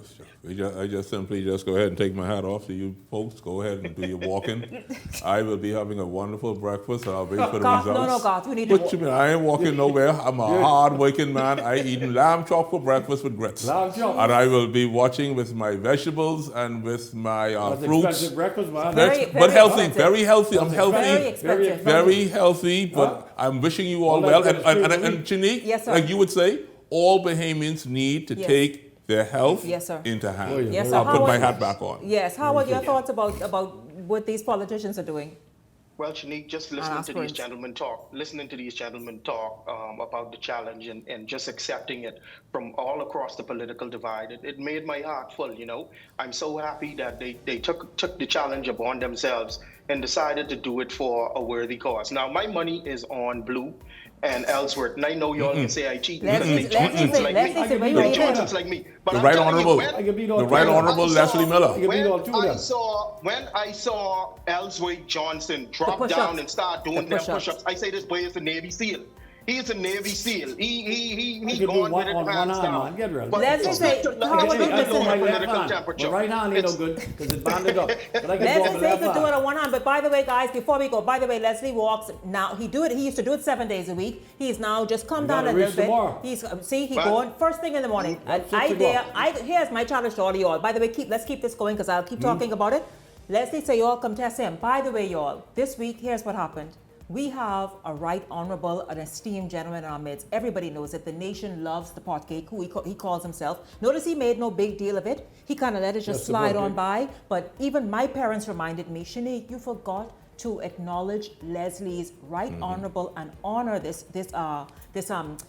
I just simply just go ahead and take my hat off to you folks. Go ahead and do your walking. I will be having a wonderful breakfast. I'll wait for the Garth, results. Garth, we need to What you mean? I ain't walking nowhere. I'm a hard-working man. I eat lamb chop for breakfast with grits. Lamb chop. And I will be watching with my vegetables and with my That's fruits. expensive breakfast, man. But healthy, very healthy. I'm That's healthy. Very expensive. Very healthy, but I'm wishing you all well. And Chinique, Yes, sir. like you would say, all Bahamians need to Yes. take their health Yes, sir. into hand. Yes, sir. I'll How put my are- hat back on. Yes, how are your thoughts about what these politicians are doing? Well, Shanique, just listening to these gentlemen talk about the challenge and just accepting it from all across the political divide, it made my heart full, you know. I'm so happy that they took the challenge upon themselves and decided to do it for a worthy cause. Now, my money is on Blue and Ellsworth, and I know y'all can say I cheat because they Johnsons like me. They Johnsons like me. But The I'm Right telling you, Honorable, the Right Honorable Leslie Miller. when I saw Ellsworth Johnson drop down and start doing them push-ups, I say this boy is a Navy SEAL. He's a Navy SEAL. He going with it hands down. But Let's it's say, good to how would you know listen? my political temperature. My right hand ain't no good because it's banded up. But I can Leslie walk with say left he could do it hand. on one hand, but by the way, guys, before we go, by the way, Leslie walks now. He used to do it 7 days a week. He's now just come You down a gotta little reach bit. tomorrow. He's he But- going first thing in the morning. And 6 o'clock. here's my challenge to all of y'all. By the way, let's keep this going because I'll keep talking about it. Leslie say y'all come test him. By the way, y'all, this week here's what happened. We have a right honorable, an esteemed gentleman in our midst. Everybody knows it. The nation loves the pot cake, who he calls himself. Notice he made no big deal of it. He kind of let it just slide on by. But even my parents reminded me, Shanique, you forgot to acknowledge Leslie's right honorable and honor this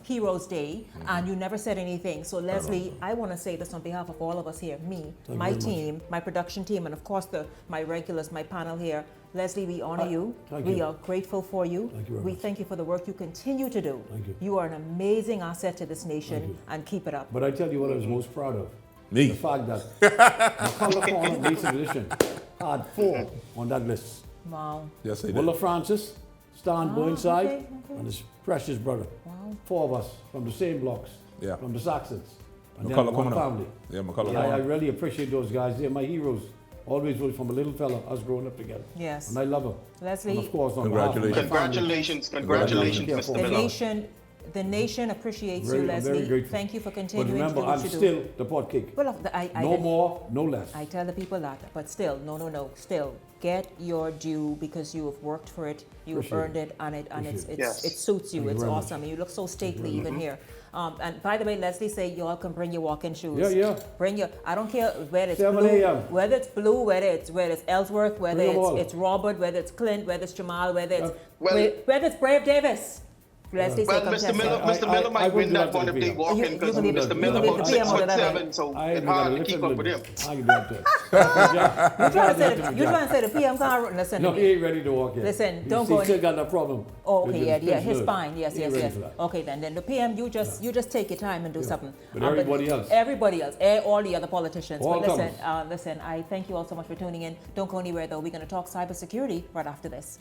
Heroes Day, and you never said anything. So Leslie, I want to say this on behalf of all of us here, me, my team, my production team, and of course my regulars, my panel here. Leslie, we honor you. We are grateful for you. We thank you for the work you continue to do. You are an amazing asset to this nation, and keep it up. But I tell you what I was most proud of. Me. The fact that McCullough Corner Basic Edition had 4 on that list. Wow. Yes, they did. Willa Francis, Stan Burnside, okay. and his precious brother. Wow. 4 of us from the same blocks, Yeah. from the Saxons. And then McCullough one coming up. family. Yeah, McCullough I coming up. really appreciate those guys. They're my heroes. Always was from a little fella, us growing up together. Yes. And I love them. Leslie, And of course, on behalf of my Congratulations, family. congratulations, Yeah, Mr. for Miller. the nation appreciates Very- you, I'm very Leslie. grateful. Thank you for But continuing to remember, do what I'm you do. still the pot cake. Well, No more, no less. I tell the people that, but still, no, still, get your due because you have worked for it, you have Appreciate earned it, and Appreciate it suits you. Thank you It's very much. awesome. You look so stately very even much. here. And by the way, Leslie say y'all can bring your walking shoes. Yeah. Bring your. I don't care whether it's 7 blue, a.m. whether it's blue, whether it's Ellsworth, whether Bring 'em all. it's Robert, whether it's Clint, whether it's Jamal, whether it's Well- whether it's Brave Davis. Leslie Well, say come Mr. test Miller, it. Mr. Miller I might win wouldn't that do one that if to they the walk You- in because you believe- Mr. you Miller believe about the PM on 6'7", that so I it's ain't got a hard to little keep up with him. limit. I can do it too. You trying to say the PM can't listen No, to me. he ain't ready to walk in. Listen, He don't still go any- got that problem. Oh, with okay, yeah, his nerve. spine, yes. He ain't ready for that. Okay, then the PM, you just take your time and do something. But everybody else. Everybody else, all the other politicians. All But listen, I thank you all so much for tuning in. Don't go anywhere though. We're going to talk cybersecurity right after this.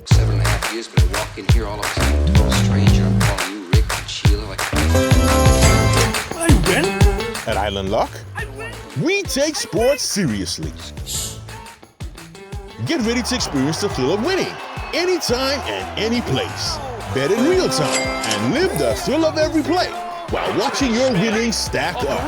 Seven and a half years, but I walk in here all of a sudden, total stranger. I'm calling you Rick and Sheila like. I win. At Island Lock, we take sports seriously. Get ready to experience the thrill of winning anytime and any place. Bet in real time and live the thrill of every play while watching your winnings stack up.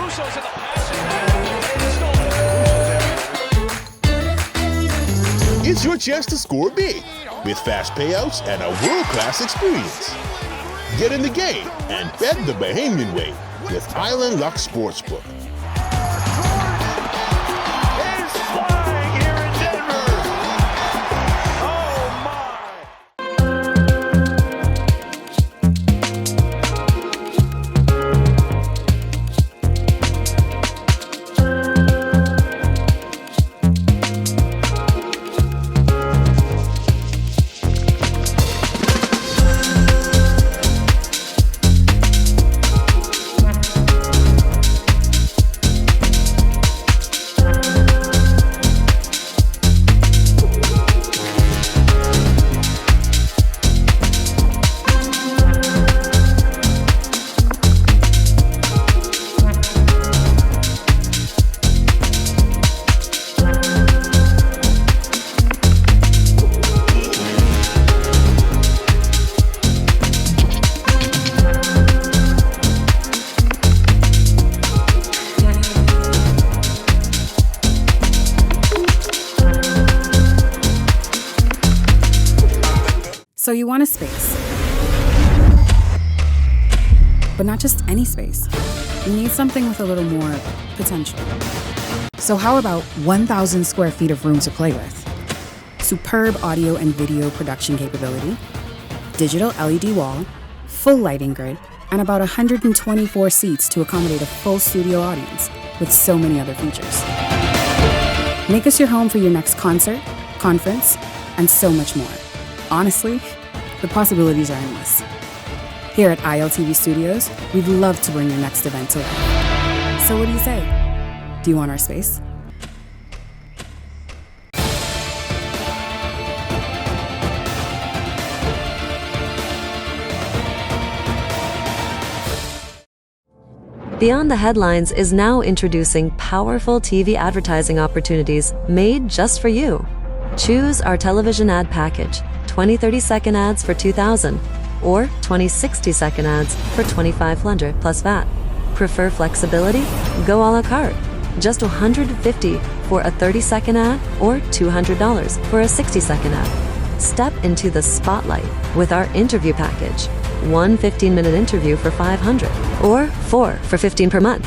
It's your chance to score big with fast payouts and a world-class experience. Get in the game and bet the Bahamian way with Island Lock Sportsbook. So you want a space. But not just any space. You need something with a little more potential. So how about 1,000 square feet of room to play with? Superb audio and video production capability, digital LED wall, full lighting grid, and about 124 seats to accommodate a full studio audience with so many other features. Make us your home for your next concert, conference, and so much more. Honestly, the possibilities are endless. Here at ILTV Studios, we'd love to bring your next event to life. So what do you say? Do you want our space? Beyond the Headlines is now introducing powerful TV advertising opportunities made just for you. Choose our television ad package, 20 30-second ads for $2,000 or 20 60-second ads for $2,500 plus VAT. Prefer flexibility? Go a la carte. Just $150 for a 30-second ad or $200 for a 60-second ad. Step into the spotlight with our interview package. One 15-minute interview for $500 or 4 for $15 per month.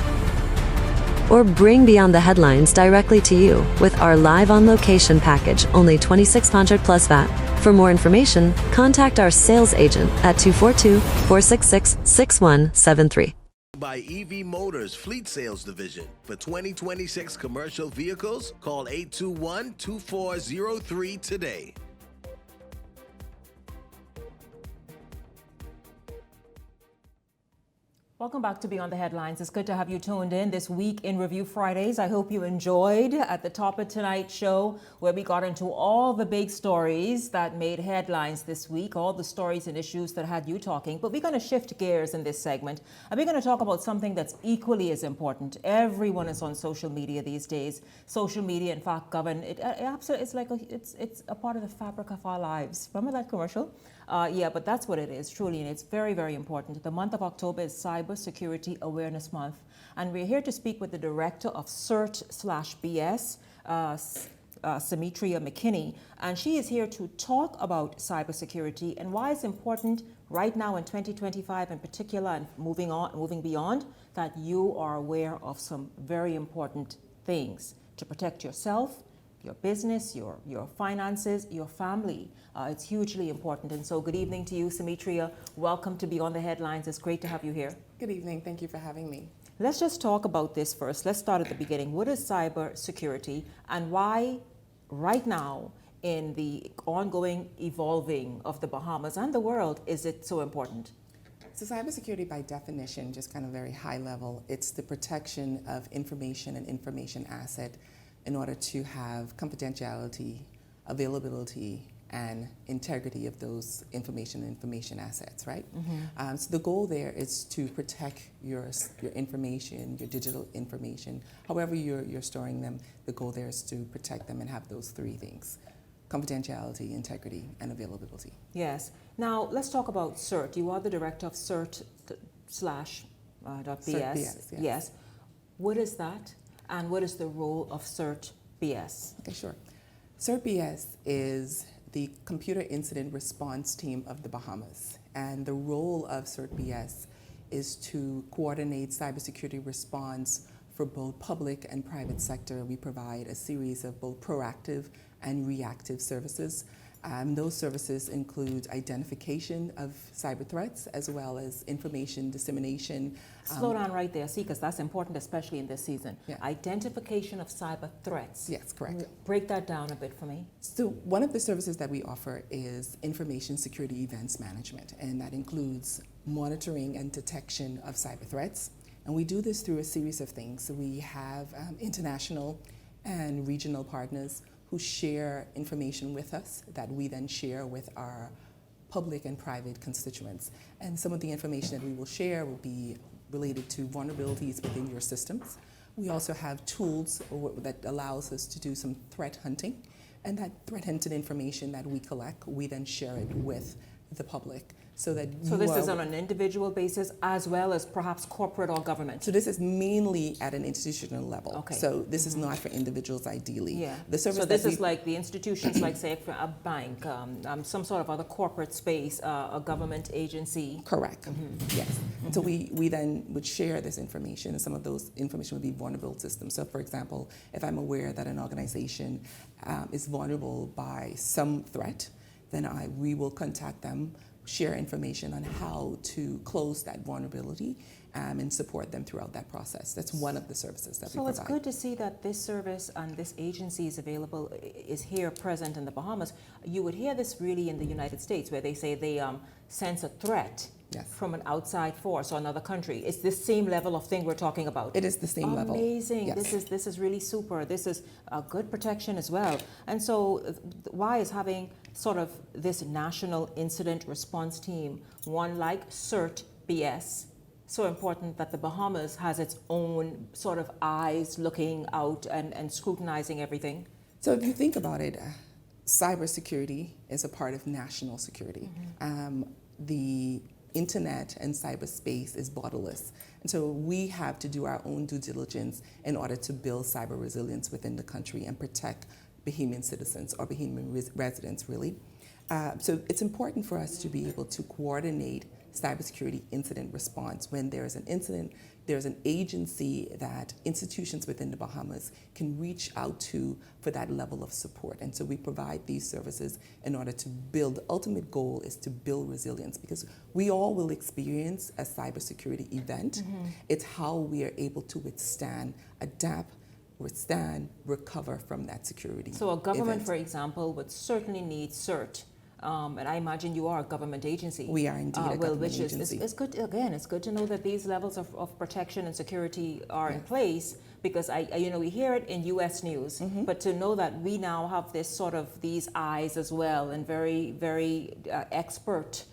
Or bring Beyond the Headlines directly to you with our live on location package, only $2,600 plus VAT. For more information, contact our sales agent at 242-466-6173. By EV Motors Fleet Sales Division. For 2026 commercial vehicles, call 821-2403 today. Welcome back to Beyond the Headlines. It's good to have you tuned in this week in Review Fridays. I hope you enjoyed at the top of tonight's show where we got into all the big stories that made headlines this week, all the stories and issues that had you talking. But we're going to shift gears in this segment and we're going to talk about something that's equally as important. Everyone is on social media these days. Social media, in fact, govern it. It's like it's a part of the fabric of our lives. Remember that commercial? Yeah, but that's what it is, truly, and it's very, very important. The month of October is Cybersecurity Awareness Month, and we're here to speak with the director of CERT/BS, Symmetria McKinney, and she is here to talk about cybersecurity and why it's important right now in 2025 in particular, and moving beyond, that you are aware of some very important things to protect yourself, your business, your finances, your family. It's hugely important. And so good evening to you, Symmetria. Welcome to Beyond the Headlines. It's great to have you here. Good evening. Thank you for having me. Let's just talk about this first. Let's start at the beginning. What is cybersecurity and why right now in the ongoing evolving of the Bahamas and the world is it so important? So cybersecurity by definition, just kind of very high level, it's the protection of information and information asset in order to have confidentiality, availability, and integrity of those information assets, right? Mm-hmm. So the goal there is to protect your information, your digital information, however you're storing them. The goal there is to protect them and have those three things: confidentiality, integrity, and availability. Yes. Now let's talk about CERT. You are the director of CERT/BS. Yes. What is that? And what is the role of CERT/BS? Okay, sure. CERT/BS is the Computer Incident Response Team of the Bahamas. And the role of CERT/BS is to coordinate cybersecurity response for both public and private sector. We provide a series of both proactive and reactive services. Those services include identification of cyber threats as well as information dissemination. Slow down right there, see, because that's important, especially in this season. Yeah. Identification of cyber threats. Yes, correct. Break that down a bit for me. So one of the services that we offer is information security events management, and that includes monitoring and detection of cyber threats. And we do this through a series of things. We have international and regional partners who share information with us that we then share with our public and private constituents. And some of the information that we will share will be related to vulnerabilities within your systems. We also have tools that allows us to do some threat hunting. And that threat hunted information that we collect, we then share it with the public. So this is on an individual basis as well as perhaps corporate or government? So this is mainly at an institutional level. Okay. So this is not for individuals ideally. Yeah. The service so this is like the institutions, like say for a bank, some sort of other corporate space, a government agency. Correct. Mm-hmm. Yes. Mm-hmm. And so we then would share this information, and some of those information would be vulnerable systems. So for example, if I'm aware that an organization is vulnerable by some threat, then we will contact them, share information on how to close that vulnerability and support them throughout that process. That's one of the services that we provide. So it's good to see that this service and this agency is available, is here present in the Bahamas. You would hear this really in the United States where they say they sense a threat from an outside force or another country. It's this same level of thing we're talking about. It is the same level. Amazing. Yes. This is really super. This is a good protection as well. And so why is having sort of this national incident response team, one like CERT/BS, so important that the Bahamas has its own sort of eyes looking out and scrutinizing everything? So if you think about it, cybersecurity is a part of national security. Mm-hmm. The internet and cyberspace is borderless. And so we have to do our own due diligence in order to build cyber resilience within the country and protect Bahamian citizens or Bahamian residents, really. So it's important for us to be able to coordinate cybersecurity incident response. When there is an incident, there's an agency that institutions within the Bahamas can reach out to for that level of support. And so we provide these services in order to build, the ultimate goal is to build resilience, because we all will experience a cybersecurity event. It's how we are able to withstand, adapt, withstand, recover from that security So a government, event. for example, would certainly need CERT. And I imagine you are a government agency. We are indeed a government which agency. It's good, again, it's good to know that these levels of protection and security are in place, because we hear it in US news, but to know that we now have this sort of, these eyes as well, and very, very expert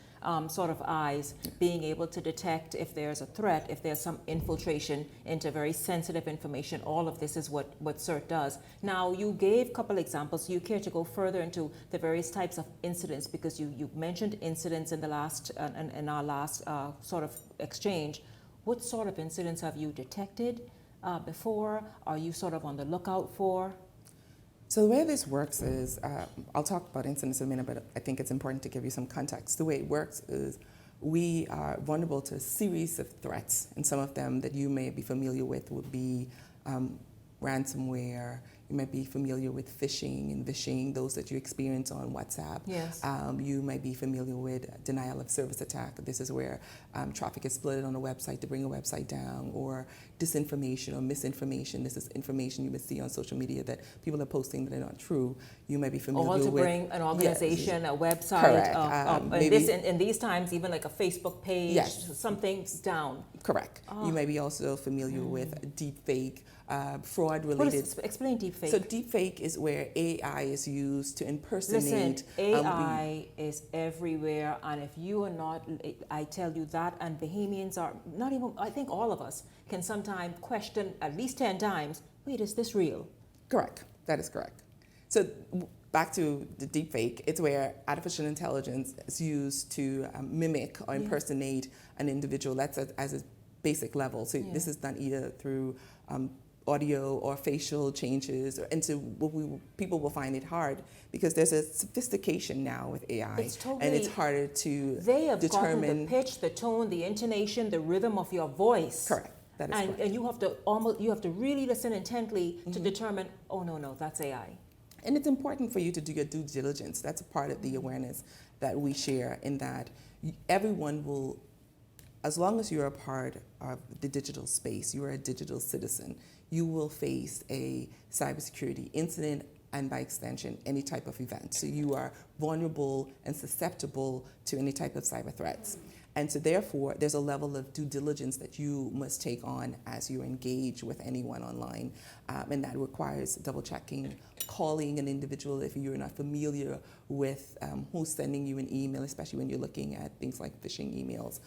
sort of eyes, being able to detect if there's a threat, if there's some infiltration into very sensitive information. All of this is what CERT does. Now, you gave a couple examples. You care to go further into the various types of incidents, because you mentioned incidents in the last in our last sort of exchange. What sort of incidents have you detected before? Are you sort of on the lookout for? So the way this works is, I'll talk about incidents in a minute, but I think it's important to give you some context. The way it works is we are vulnerable to a series of threats, and some of them that you may be familiar with would be ransomware. You might be familiar with phishing and vishing, those that you experience on WhatsApp. Yes. You might be familiar with denial of service attack. This is where traffic is split on a website to bring a website down, or disinformation or misinformation. This is information you may see on social media that people are posting that are not true. You might be familiar with— All to bring an organization, a website, correct. in these times, even like a Facebook page, something's down. Correct. You may be also familiar with deepfake, fraud-related. Explain deepfake. So deepfake is where AI is used to impersonate. Listen, AI is everywhere, and if you are not, I tell you that, and Bahamians are not even, I think all of us can sometimes question at least 10 times, wait, is this real? Correct. That is correct. So back to the deepfake, it's where artificial intelligence is used to mimic or impersonate an individual. That's as a basic level. So this is done either through audio or facial changes, and so people will find it hard because there's a sophistication now with AI, and it's harder to They have determine gotten the pitch, the tone, the intonation, the rhythm of your voice. Correct. That is correct. And you have to really listen intently to determine, oh no, that's AI. And it's important for you to do your due diligence. That's a part of the awareness that we share, in that everyone will, as long as you're a part of the digital space, you are a digital citizen, you will face a cybersecurity incident, and by extension, any type of event. So you are vulnerable and susceptible to any type of cyber threats. And so therefore, there's a level of due diligence that you must take on as you engage with anyone online. And that requires double checking, calling an individual if you're not familiar with who's sending you an email, especially when you're looking at things like phishing emails.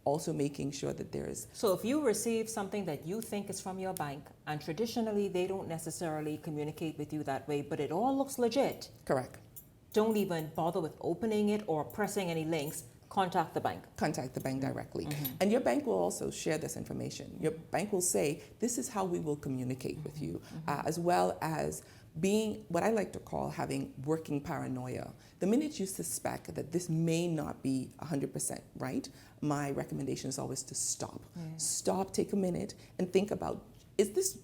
Also making sure that there's... So if you receive something that you think is from your bank, and traditionally they don't necessarily communicate with you that way, but it all looks legit. Correct. Don't even bother with opening it or pressing any links. Contact the bank. Contact the bank directly. And your bank will also share this information. Your bank will say, this is how we will communicate with you, as well as being what I like to call having working paranoia. The minute you suspect that this may not be 100% right, my recommendation is always to stop. Stop, take a minute, and think about, is this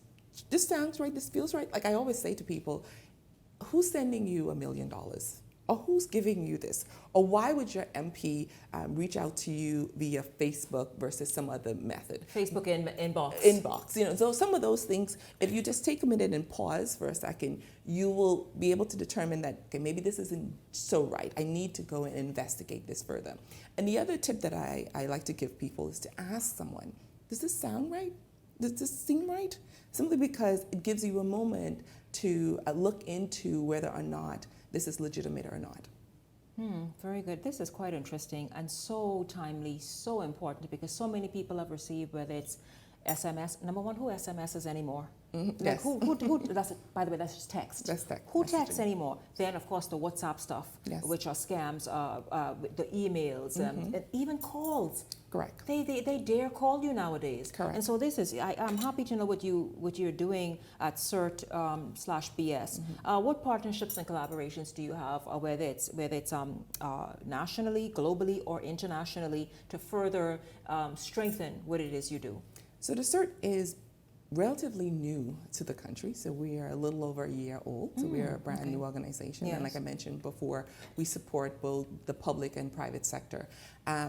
sounds right, this feels right? Like I always say to people, who's sending you $1 million? Or who's giving you this? Or why would your MP reach out to you via Facebook versus some other method? Facebook inbox. Inbox, so some of those things, if you just take a minute and pause for a second, you will be able to determine that, okay, maybe this isn't so right. I need to go and investigate this further. And the other tip that I like to give people is to ask someone, does this sound right? Does this seem right? Simply because it gives you a moment to look into whether or not this is legitimate or not. Very good. This is quite interesting and so timely, so important, because so many people have received, whether it's SMS. Number one, who SMSs anymore? Mm-hmm. Like Yes. who that's, by the way, that's just text. That's text Who texts messaging. anymore? Then, of course, the WhatsApp stuff, Yes. which are scams, the emails, and even calls. Correct. They dare call you nowadays. Correct. And so this is, I'm happy to know what you're doing at CERT/BS. What partnerships and collaborations do you have, whether it's nationally, globally, or internationally, to further strengthen what it is you do? So the CERT is relatively new to the country. So we are a little over a year old. So we are a brand new organization. Yes. And like I mentioned before, we support both the public and private sector.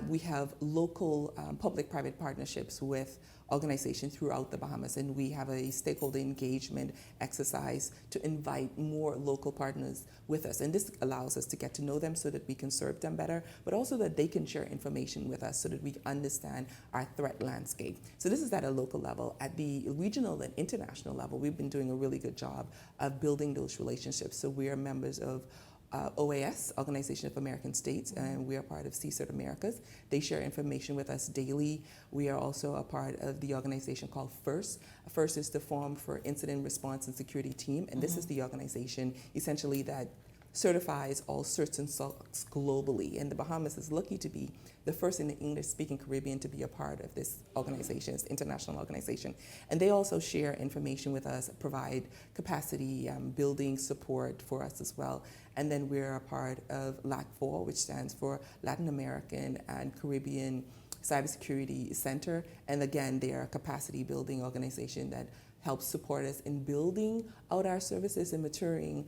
We have local public-private partnerships with organizations throughout the Bahamas, and we have a stakeholder engagement exercise to invite more local partners with us. And this allows us to get to know them so that we can serve them better, but also that they can share information with us so that we understand our threat landscape. So this is at a local level. At the regional and international level, we've been doing a really good job of building those relationships. So we are members of OAS, Organization of American States, and we are part of CSERT Americas. They share information with us daily. We are also a part of the organization called FIRST. FIRST is the Forum for Incident Response and Security Team, and this is the organization essentially that certifies all certs and SOCs globally. And the Bahamas is lucky to be the first in the English-speaking Caribbean to be a part of this organization, this international organization. And they also share information with us, provide capacity building support for us as well. And then we're a part of LAC4, which stands for Latin American and Caribbean Cybersecurity Center. And again, they are a capacity building organization that helps support us in building out our services and maturing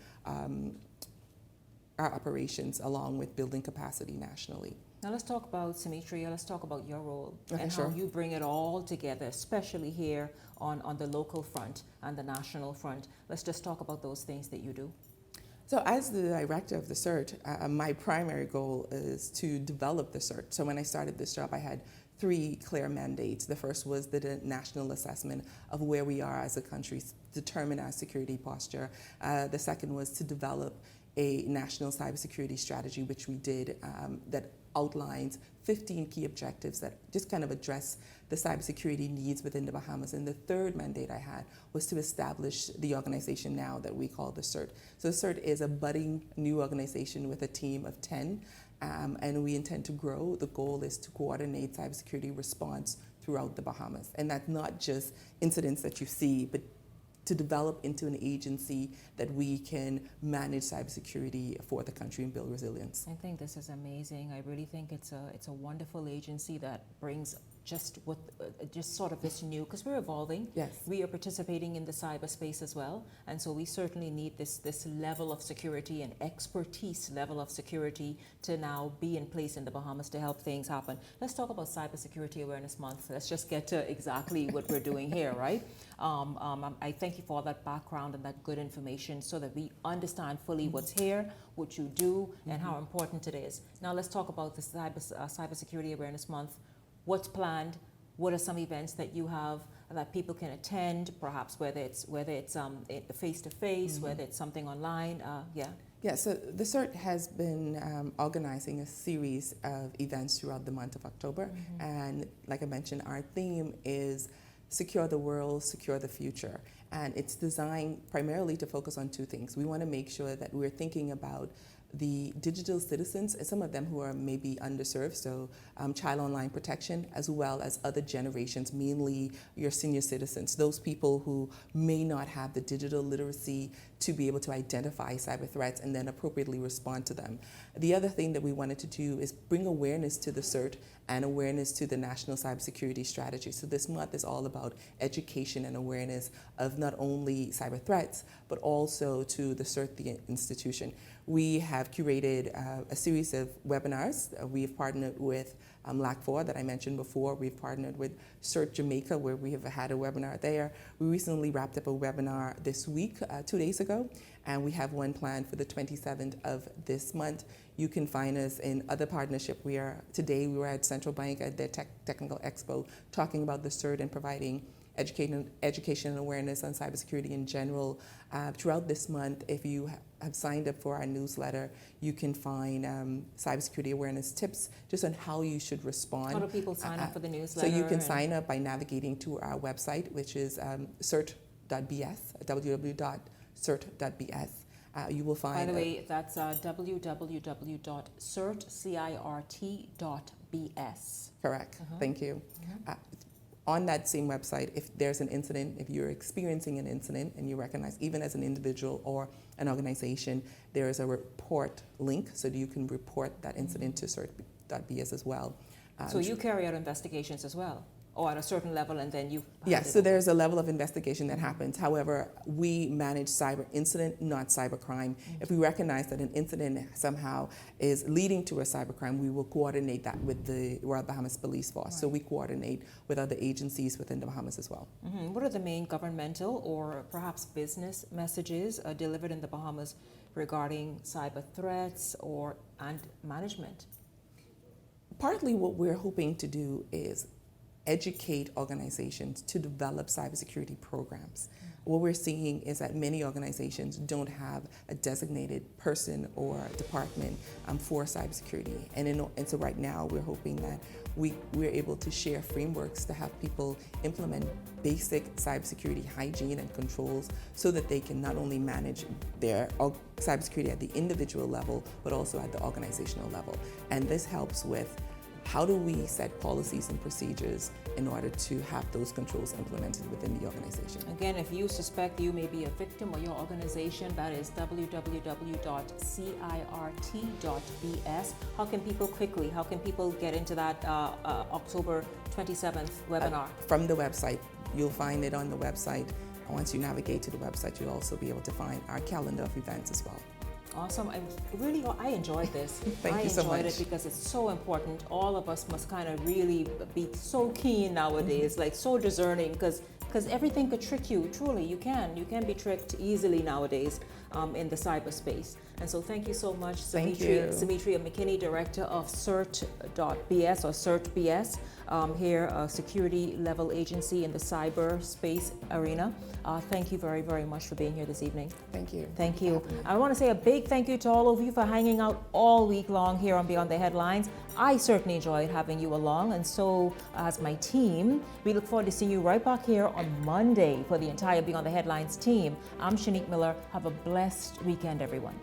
our operations along with building capacity nationally. Now let's talk about Symmetria. Let's talk about your role and sure. how you bring it all together, especially here on the local front and the national front. Let's just talk about those things that you do. So as the director of the CERT, my primary goal is to develop the CERT. So when I started this job, I had 3 clear mandates. The first was the national assessment of where we are as a country, determine our security posture. The second was to develop a national cybersecurity strategy, which we did, that outlines 15 key objectives that just kind of address the cybersecurity needs within the Bahamas. And the third mandate I had was to establish the organization now that we call the CERT. So the CERT is a budding new organization with a team of 10, and we intend to grow. The goal is to coordinate cybersecurity response throughout the Bahamas. And that's not just incidents that you see, but to develop into an agency that we can manage cybersecurity for the country and build resilience. I think this is amazing. I really think it's a wonderful agency that brings just sort of this new, because we're evolving. Yes. We are participating in the cyberspace as well, and so we certainly need this level of security and expertise level of security to now be in place in the Bahamas to help things happen. Let's talk about Cybersecurity Awareness Month. Let's just get to exactly what we're doing here, right? I thank you for all that background and that good information so that we understand fully what's here, what you do, and how important it is. Now let's talk about the Cybersecurity Awareness Month. What's planned? What are some events that you have that people can attend? Perhaps whether it's face-to-face, whether it's something online. Yeah, so the CERT has been organizing a series of events throughout the month of October. And like I mentioned, our theme is Secure the World, Secure the Future. And it's designed primarily to focus on 2 things. We want to make sure that we're thinking about the digital citizens, and some of them who are maybe underserved, so child online protection, as well as other generations, mainly your senior citizens, those people who may not have the digital literacy to be able to identify cyber threats and then appropriately respond to them. The other thing that we wanted to do is bring awareness to the CERT and awareness to the National Cybersecurity Strategy. So this month is all about education and awareness of not only cyber threats, but also to the CERT, the institution. We have curated a series of webinars. We've partnered with LAC4 that I mentioned before. We've partnered with CERT Jamaica, where we have had a webinar there. We recently wrapped up a webinar this week, 2 days ago, and we have one planned for the 27th of this month. You can find us in other partnership. Today we were at Central Bank at their Technical Expo talking about the CERT and providing education and awareness on cybersecurity in general. Throughout this month, if you have signed up for our newsletter, you can find cybersecurity awareness tips just on how you should respond. How do people sign up for the newsletter? So you can sign up by navigating to our website, which is CERT www.cert.bs. You will find. By the way, that's www.cirt.bs. Correct. Thank you. On that same website, if there's an incident, if you're experiencing an incident and you recognize, even as an individual or an organization, there is a report link so that you can report that incident to cert.bs as well. So you carry out investigations as well, or at a certain level, and then you... Yes, so there's a level of investigation that happens. However, we manage cyber incident, not cybercrime. If we recognize that an incident somehow is leading to a cybercrime, we will coordinate that with the Royal Bahamas Police Force. So we coordinate with other agencies within the Bahamas as well. What are the main governmental or perhaps business messages delivered in the Bahamas regarding cyber threats and management? Partly what we're hoping to do is educate organizations to develop cybersecurity programs. What we're seeing is that many organizations don't have a designated person or department for cybersecurity. And so right now we're hoping that we're able to share frameworks to have people implement basic cybersecurity hygiene and controls so that they can not only manage their cybersecurity at the individual level, but also at the organizational level. And this helps with how do we set policies and procedures in order to have those controls implemented within the organization? Again, if you suspect you may be a victim or your organization, that is www.cirt.bs. How can people get into that October 27th webinar? From the website. You'll find it on the website. Once you navigate to the website, you'll also be able to find our calendar of events as well. Awesome. I enjoyed this. Thank you so much. I enjoyed it because it's so important. All of us must kind of really be so keen nowadays, like so discerning, because everything could trick you. Truly, you can be tricked easily nowadays in the cyberspace. And so thank you so much, Symmetria McKinney, Director of CERT.bs or CERT.bs, here, a security level agency in the cyberspace arena. Thank you very, very much for being here this evening. Thank you. Thank you. I want to say a big thank you to all of you for hanging out all week long here on Beyond the Headlines. I certainly enjoyed having you along, and so has my team. We look forward to seeing you right back here on Monday for the entire Beyond the Headlines team. I'm Shanique Miller. Have a blessed weekend, everyone.